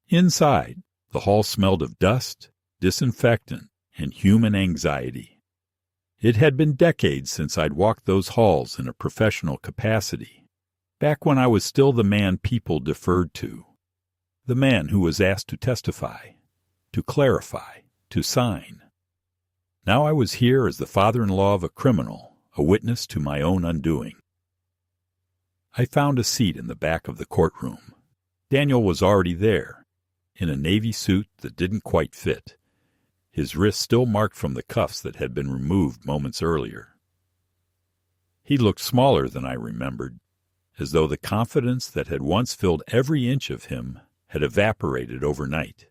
Inside, the hall smelled of dust, disinfectant, and human anxiety. It had been decades since I'd walked those halls in a professional capacity, back when I was still the man people deferred to, the man who was asked to testify, to clarify, to sign. Now I was here as the father-in-law of a criminal, a witness to my own undoing. I found a seat in the back of the courtroom. Daniel was already there, in a navy suit that didn't quite fit, his wrists still marked from the cuffs that had been removed moments earlier. He looked smaller than I remembered, as though the confidence that had once filled every inch of him had evaporated overnight.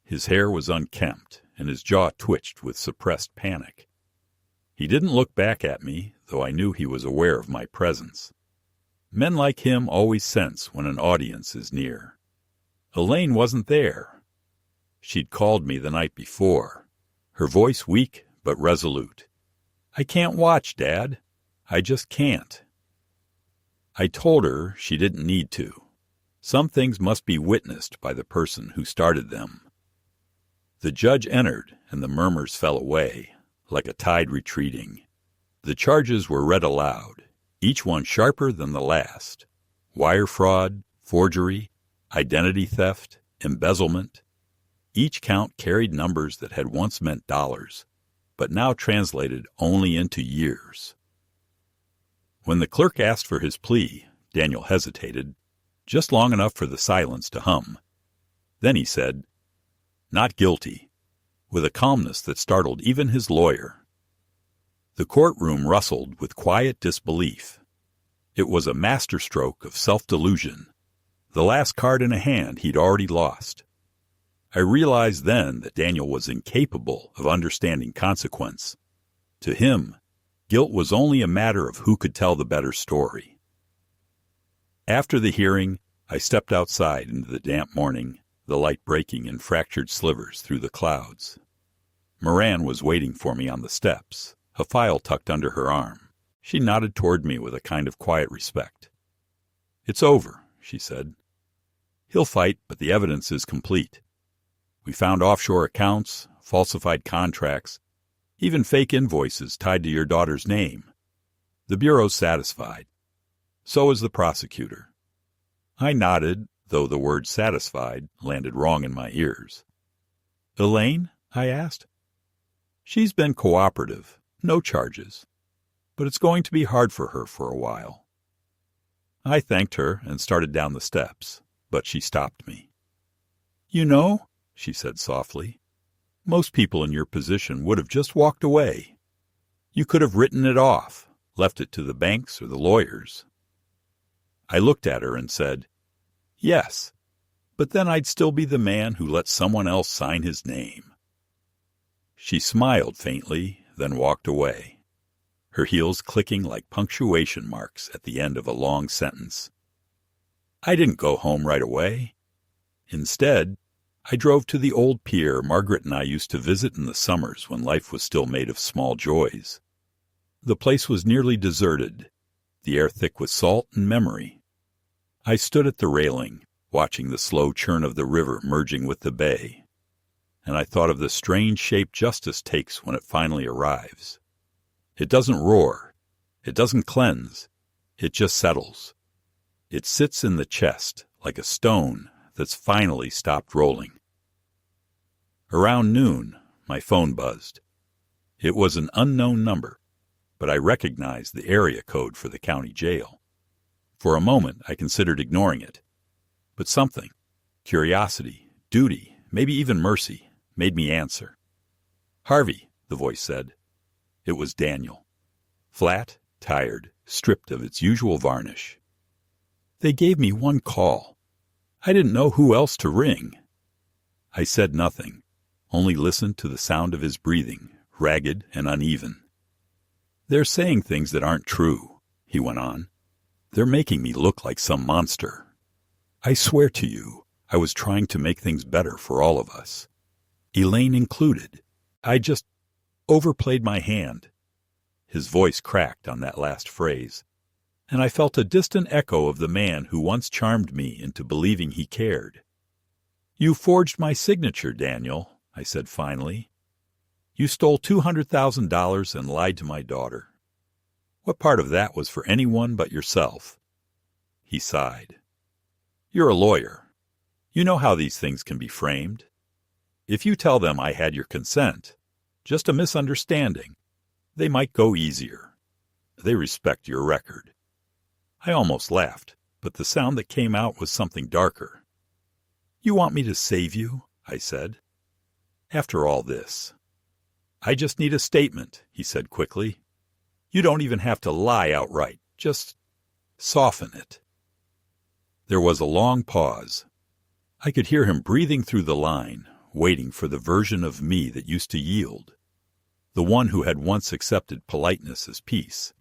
His hair was unkempt, and his jaw twitched with suppressed panic. He didn't look back at me, though I knew he was aware of my presence. Men like him always sense when an audience is near. Elaine wasn't there. She'd called me the night before, her voice weak but resolute. "I can't watch, Dad. I just can't." I told her she didn't need to. Some things must be witnessed by the person who started them. The judge entered, and the murmurs fell away, like a tide retreating. The charges were read aloud, each one sharper than the last. Wire fraud, forgery, identity theft, embezzlement. Each count carried numbers that had once meant dollars, but now translated only into years. When the clerk asked for his plea, Daniel hesitated, just long enough for the silence to hum. Then he said, "Not guilty," with a calmness that startled even his lawyer. The courtroom rustled with quiet disbelief. It was a masterstroke of self-delusion, the last card in a hand he'd already lost. I realized then that Daniel was incapable of understanding consequence. To him, guilt was only a matter of who could tell the better story. After the hearing, I stepped outside into the damp morning, the light breaking in fractured slivers through the clouds. Moran was waiting for me on the steps, a file tucked under her arm. She nodded toward me with a kind of quiet respect. "It's over," she said. "He'll fight, but the evidence is complete. We found offshore accounts, falsified contracts, even fake invoices tied to your daughter's name. The Bureau's satisfied. So is the prosecutor." I nodded, though the word satisfied landed wrong in my ears. "Elaine?" I asked. "She's been cooperative, no charges, but it's going to be hard for her for a while." I thanked her and started down the steps, but she stopped me. "You know," she said softly, "most people in your position would have just walked away. You could have written it off, left it to the banks or the lawyers." I looked at her and said, "Yes, but then I'd still be the man who let someone else sign his name." She smiled faintly, then walked away, her heels clicking like punctuation marks at the end of a long sentence. I didn't go home right away. Instead, I drove to the old pier Margaret and I used to visit in the summers when life was still made of small joys. The place was nearly deserted, the air thick with salt and memory. I stood at the railing, watching the slow churn of the river merging with the bay, and I thought of the strange shape justice takes when it finally arrives. It doesn't roar, it doesn't cleanse, It just settles. It sits in the chest like a stone that's finally stopped rolling. Around noon, my phone buzzed. It was an unknown number, but I recognized the area code for the county jail. For a moment, I considered ignoring it. But something, curiosity, duty, maybe even mercy, made me answer. "Harvey," the voice said. It was Daniel. Flat, tired, stripped of its usual varnish. "They gave me one call. I didn't know who else to ring." I said nothing, only listened to the sound of his breathing, ragged and uneven. "They're saying things that aren't true," he went on. "They're making me look like some monster. I swear to you, I was trying to make things better for all of us. Elaine included. I just overplayed my hand." His voice cracked on that last phrase, and I felt a distant echo of the man who once charmed me into believing he cared. "You forged my signature, Daniel," I said finally. "You stole $200,000 and lied to my daughter. What part of that was for anyone but yourself?" He sighed. "You're a lawyer. You know how these things can be framed. If you tell them I had your consent, just a misunderstanding, they might go easier. They respect your record." I almost laughed, but the sound that came out was something darker. "You want me to save you?" I said. "After all this." "I just need a statement," he said quickly. "You don't even have to lie outright. Just soften it." There was a long pause. I could hear him breathing through the line, waiting for the version of me that used to yield, the one who had once accepted politeness as peace.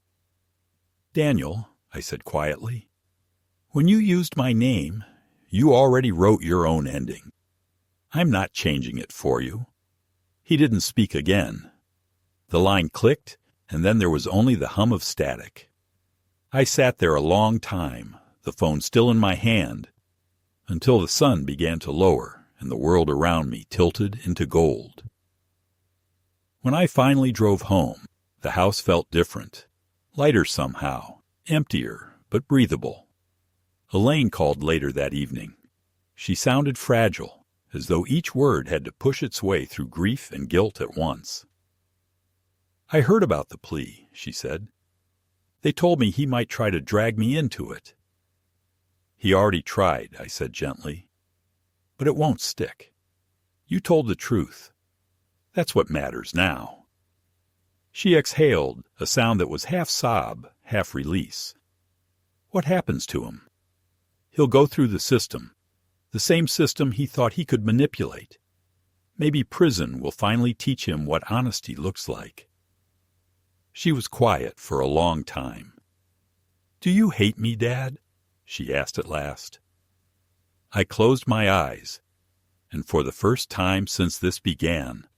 "Daniel," I said quietly, "when you used my name, you already wrote your own ending. I'm not changing it for you." He didn't speak again. The line clicked, and then there was only the hum of static. I sat there a long time, the phone still in my hand, until the sun began to lower and the world around me tilted into gold. When I finally drove home, the house felt different, lighter somehow, emptier but breathable. Elaine called later that evening. She sounded fragile, as though each word had to push its way through grief and guilt at once. "I heard about the plea," she said. "They told me he might try to drag me into it." "He already tried," I said gently. "But it won't stick. You told the truth. That's what matters now." She exhaled, a sound that was half sob, half release. "What happens to him?" "He'll go through the system he thought he could manipulate. Maybe prison will finally teach him what honesty looks like." She was quiet for a long time. "Do you hate me, Dad?" she asked at last. I closed my eyes, and for the first time since this began,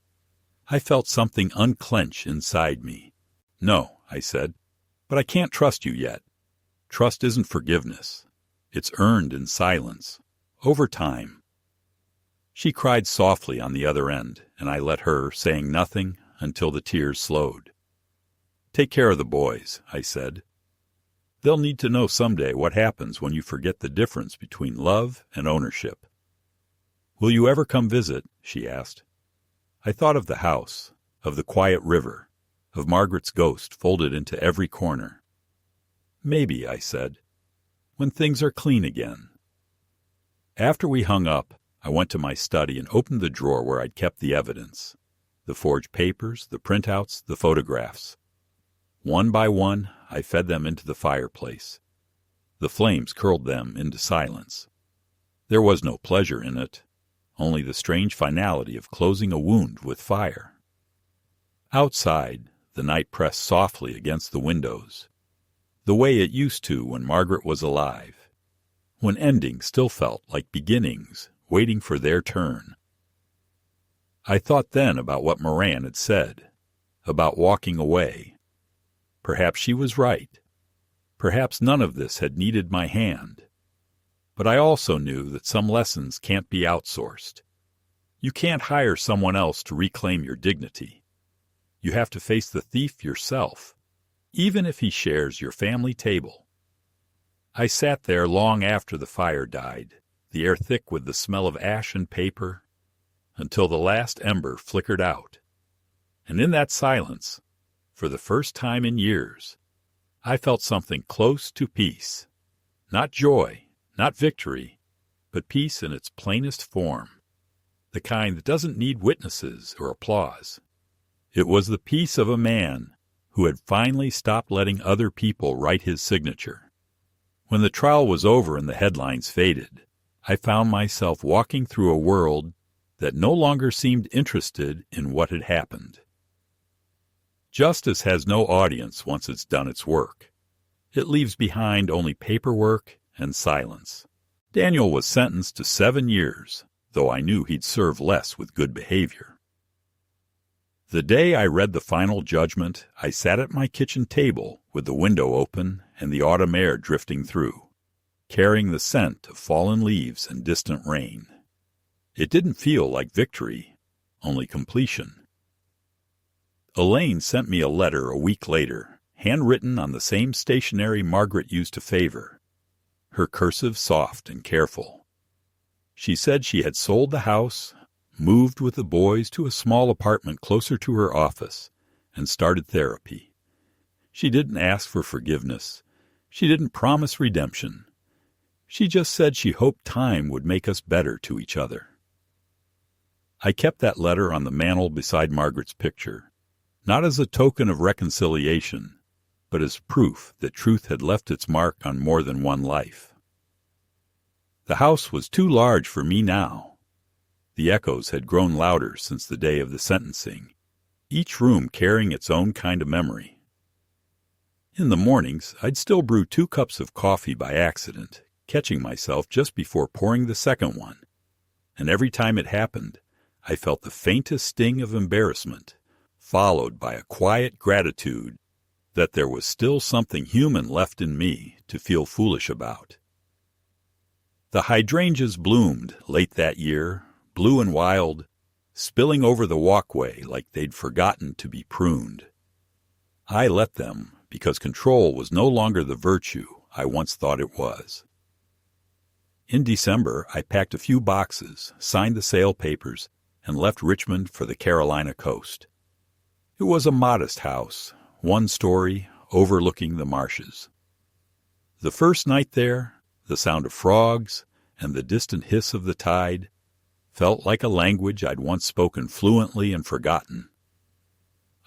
I felt something unclench inside me. "No," I said, "but I can't trust you yet. Trust isn't forgiveness. It's earned in silence, over time." She cried softly on the other end, and I let her, saying nothing until the tears slowed. "Take care of the boys," I said. "They'll need to know someday what happens when you forget the difference between love and ownership." "Will you ever come visit?" she asked. I thought of the house, of the quiet river, of Margaret's ghost folded into every corner. "Maybe," I said, "when things are clean again." After we hung up, I went to my study and opened the drawer where I'd kept the evidence, the forged papers, the printouts, the photographs. One by one, I fed them into the fireplace. The flames curled them into silence. There was no pleasure in it, only the strange finality of closing a wound with fire. Outside, the night pressed softly against the windows, the way it used to when Margaret was alive, when endings still felt like beginnings waiting for their turn. I thought then about what Moran had said, about walking away. Perhaps she was right. Perhaps none of this had needed my hand. But I also knew that some lessons can't be outsourced. You can't hire someone else to reclaim your dignity. You have to face the thief yourself, even if he shares your family table. I sat there long after the fire died, the air thick with the smell of ash and paper, until the last ember flickered out. And in that silence, for the first time in years, I felt something close to peace. Not joy, not victory, but peace in its plainest form, the kind that doesn't need witnesses or applause. It was the peace of a man who had finally stopped letting other people write his signature. When the trial was over and the headlines faded, I found myself walking through a world that no longer seemed interested in what had happened. Justice has no audience once it's done its work. It leaves behind only paperwork and silence. Daniel was sentenced to 7 years, though I knew he'd serve less with good behavior. The day I read the final judgment, I sat at my kitchen table with the window open and the autumn air drifting through, carrying the scent of fallen leaves and distant rain. It didn't feel like victory, only completion. Elaine sent me a letter a week later, handwritten on the same stationery Margaret used to favor, her cursive soft and careful. She said she had sold the house, moved with the boys to a small apartment closer to her office, and started therapy. She didn't ask for forgiveness. She didn't promise redemption. She just said she hoped time would make us better to each other. I kept that letter on the mantel beside Margaret's picture, not as a token of reconciliation, but as proof that truth had left its mark on more than one life. The house was too large for me now. The echoes had grown louder since the day of the sentencing, each room carrying its own kind of memory. In the mornings, I'd still brew 2 cups of coffee by accident, catching myself just before pouring the second one, and every time it happened, I felt the faintest sting of embarrassment, followed by a quiet gratitude that there was still something human left in me to feel foolish about. The hydrangeas bloomed late that year, blue and wild, spilling over the walkway like they'd forgotten to be pruned. I let them because control was no longer the virtue I once thought it was. In December, I packed a few boxes, signed the sale papers, and left Richmond for the Carolina coast. It was a modest house, 1 story, overlooking the marshes. The first night there, the sound of frogs and the distant hiss of the tide felt like a language I'd once spoken fluently and forgotten.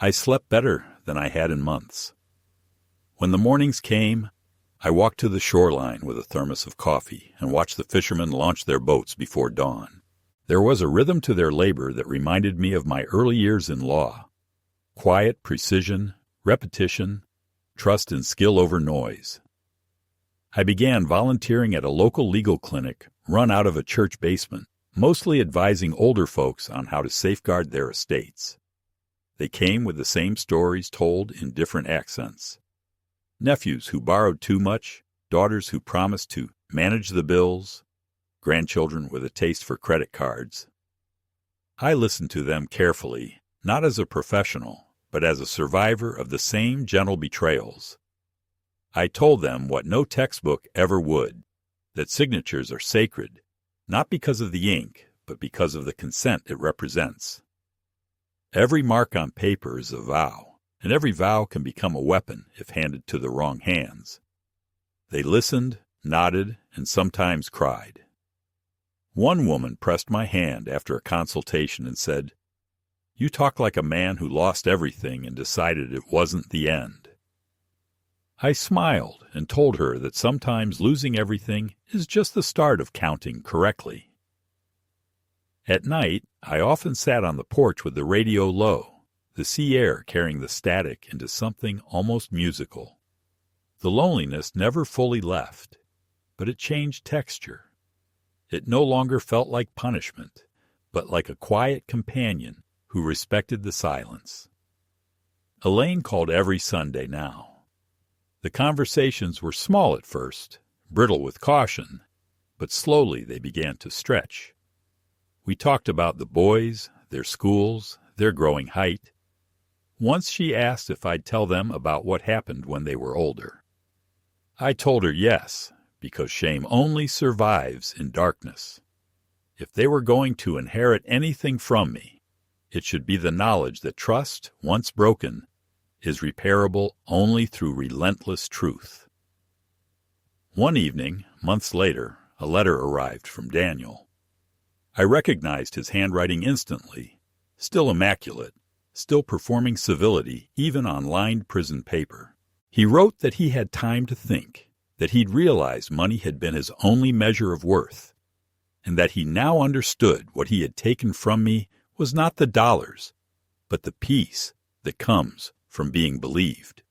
I slept better than I had in months. When the mornings came, I walked to the shoreline with a thermos of coffee and watched the fishermen launch their boats before dawn. There was a rhythm to their labor that reminded me of my early years in law. Quiet precision, repetition, trust in skill over noise. I began volunteering at a local legal clinic run out of a church basement, mostly advising older folks on how to safeguard their estates. They came with the same stories told in different accents. Nephews who borrowed too much, daughters who promised to manage the bills, grandchildren with a taste for credit cards. I listened to them carefully, not as a professional, but as a survivor of the same gentle betrayals. I told them what no textbook ever would, that signatures are sacred, not because of the ink, but because of the consent it represents. Every mark on paper is a vow, and every vow can become a weapon if handed to the wrong hands. They listened, nodded, and sometimes cried. One woman pressed my hand after a consultation and said, "You talk like a man who lost everything and decided it wasn't the end." I smiled and told her that sometimes losing everything is just the start of counting correctly. At night, I often sat on the porch with the radio low, the sea air carrying the static into something almost musical. The loneliness never fully left, but it changed texture. It no longer felt like punishment, but like a quiet companion who respected the silence. Elaine called every Sunday now. The conversations were small at first, brittle with caution, but slowly they began to stretch. We talked about the boys, their schools, their growing height. Once she asked if I'd tell them about what happened when they were older. I told her yes, because shame only survives in darkness. If they were going to inherit anything from me, it should be the knowledge that trust, once broken, is repairable only through relentless truth. One evening, months later, a letter arrived from Daniel. I recognized his handwriting instantly, still immaculate, still performing civility even on lined prison paper. He wrote that he had time to think, that he'd realized money had been his only measure of worth, and that he now understood what he had taken from me was not the dollars, but the peace that comes from being believed.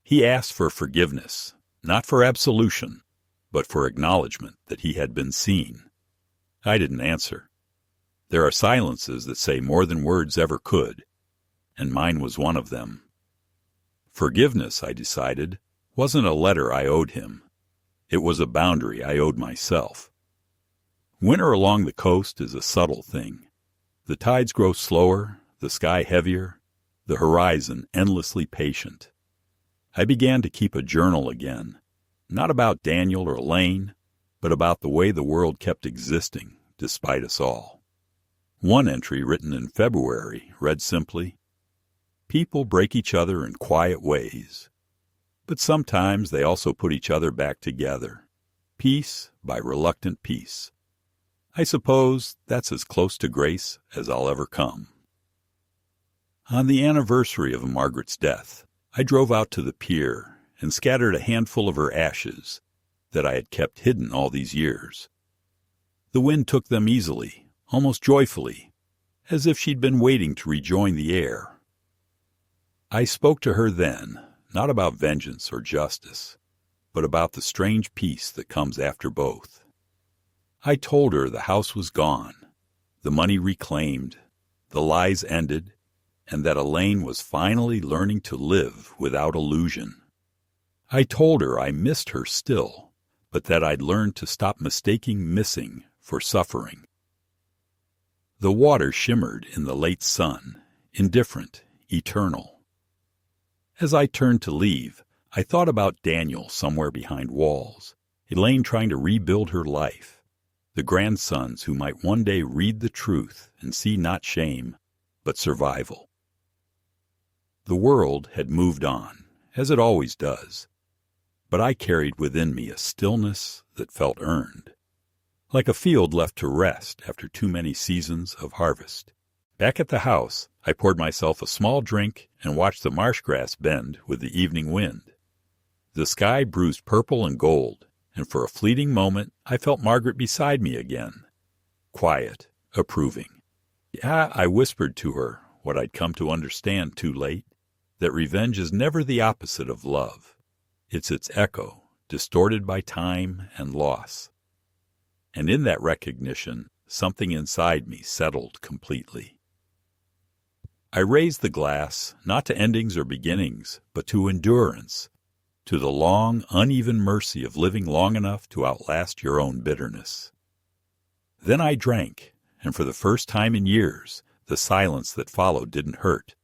He asked for forgiveness, not for absolution, but for acknowledgement that he had been seen. I didn't answer. There are silences that say more than words ever could, and mine was one of them. Forgiveness, I decided, wasn't a letter I owed him. It was a boundary I owed myself. Winter along the coast is a subtle thing. The tides grow slower, the sky heavier, the horizon endlessly patient. I began to keep a journal again, not about Daniel or Elaine, but about the way the world kept existing despite us all. One entry written in February read simply, "People break each other in quiet ways, but sometimes they also put each other back together, piece by reluctant piece. I suppose that's as close to grace as I'll ever come." On the anniversary of Margaret's death, I drove out to the pier and scattered a handful of her ashes that I had kept hidden all these years. The wind took them easily, almost joyfully, as if she'd been waiting to rejoin the air. I spoke to her then, not about vengeance or justice, but about the strange peace that comes after both. I told her the house was gone, the money reclaimed, the lies ended, and that Elaine was finally learning to live without illusion. I told her I missed her still, but that I'd learned to stop mistaking missing for suffering. The water shimmered in the late sun, indifferent, eternal. As I turned to leave, I thought about Daniel somewhere behind walls, Elaine trying to rebuild her life, the grandsons who might one day read the truth and see not shame, but survival. The world had moved on, as it always does, but I carried within me a stillness that felt earned, like a field left to rest after too many seasons of harvest. Back at the house, I poured myself a small drink and watched the marsh grass bend with the evening wind. The sky bruised purple and gold, and for a fleeting moment I felt Margaret beside me again, quiet, approving. Yeah, I whispered to her what I'd come to understand too late, that revenge is never the opposite of love. It's its echo, distorted by time and loss. And in that recognition, something inside me settled completely. I raised the glass, not to endings or beginnings, but to endurance, to the long, uneven mercy of living long enough to outlast your own bitterness. Then I drank, and for the first time in years, the silence that followed didn't hurt.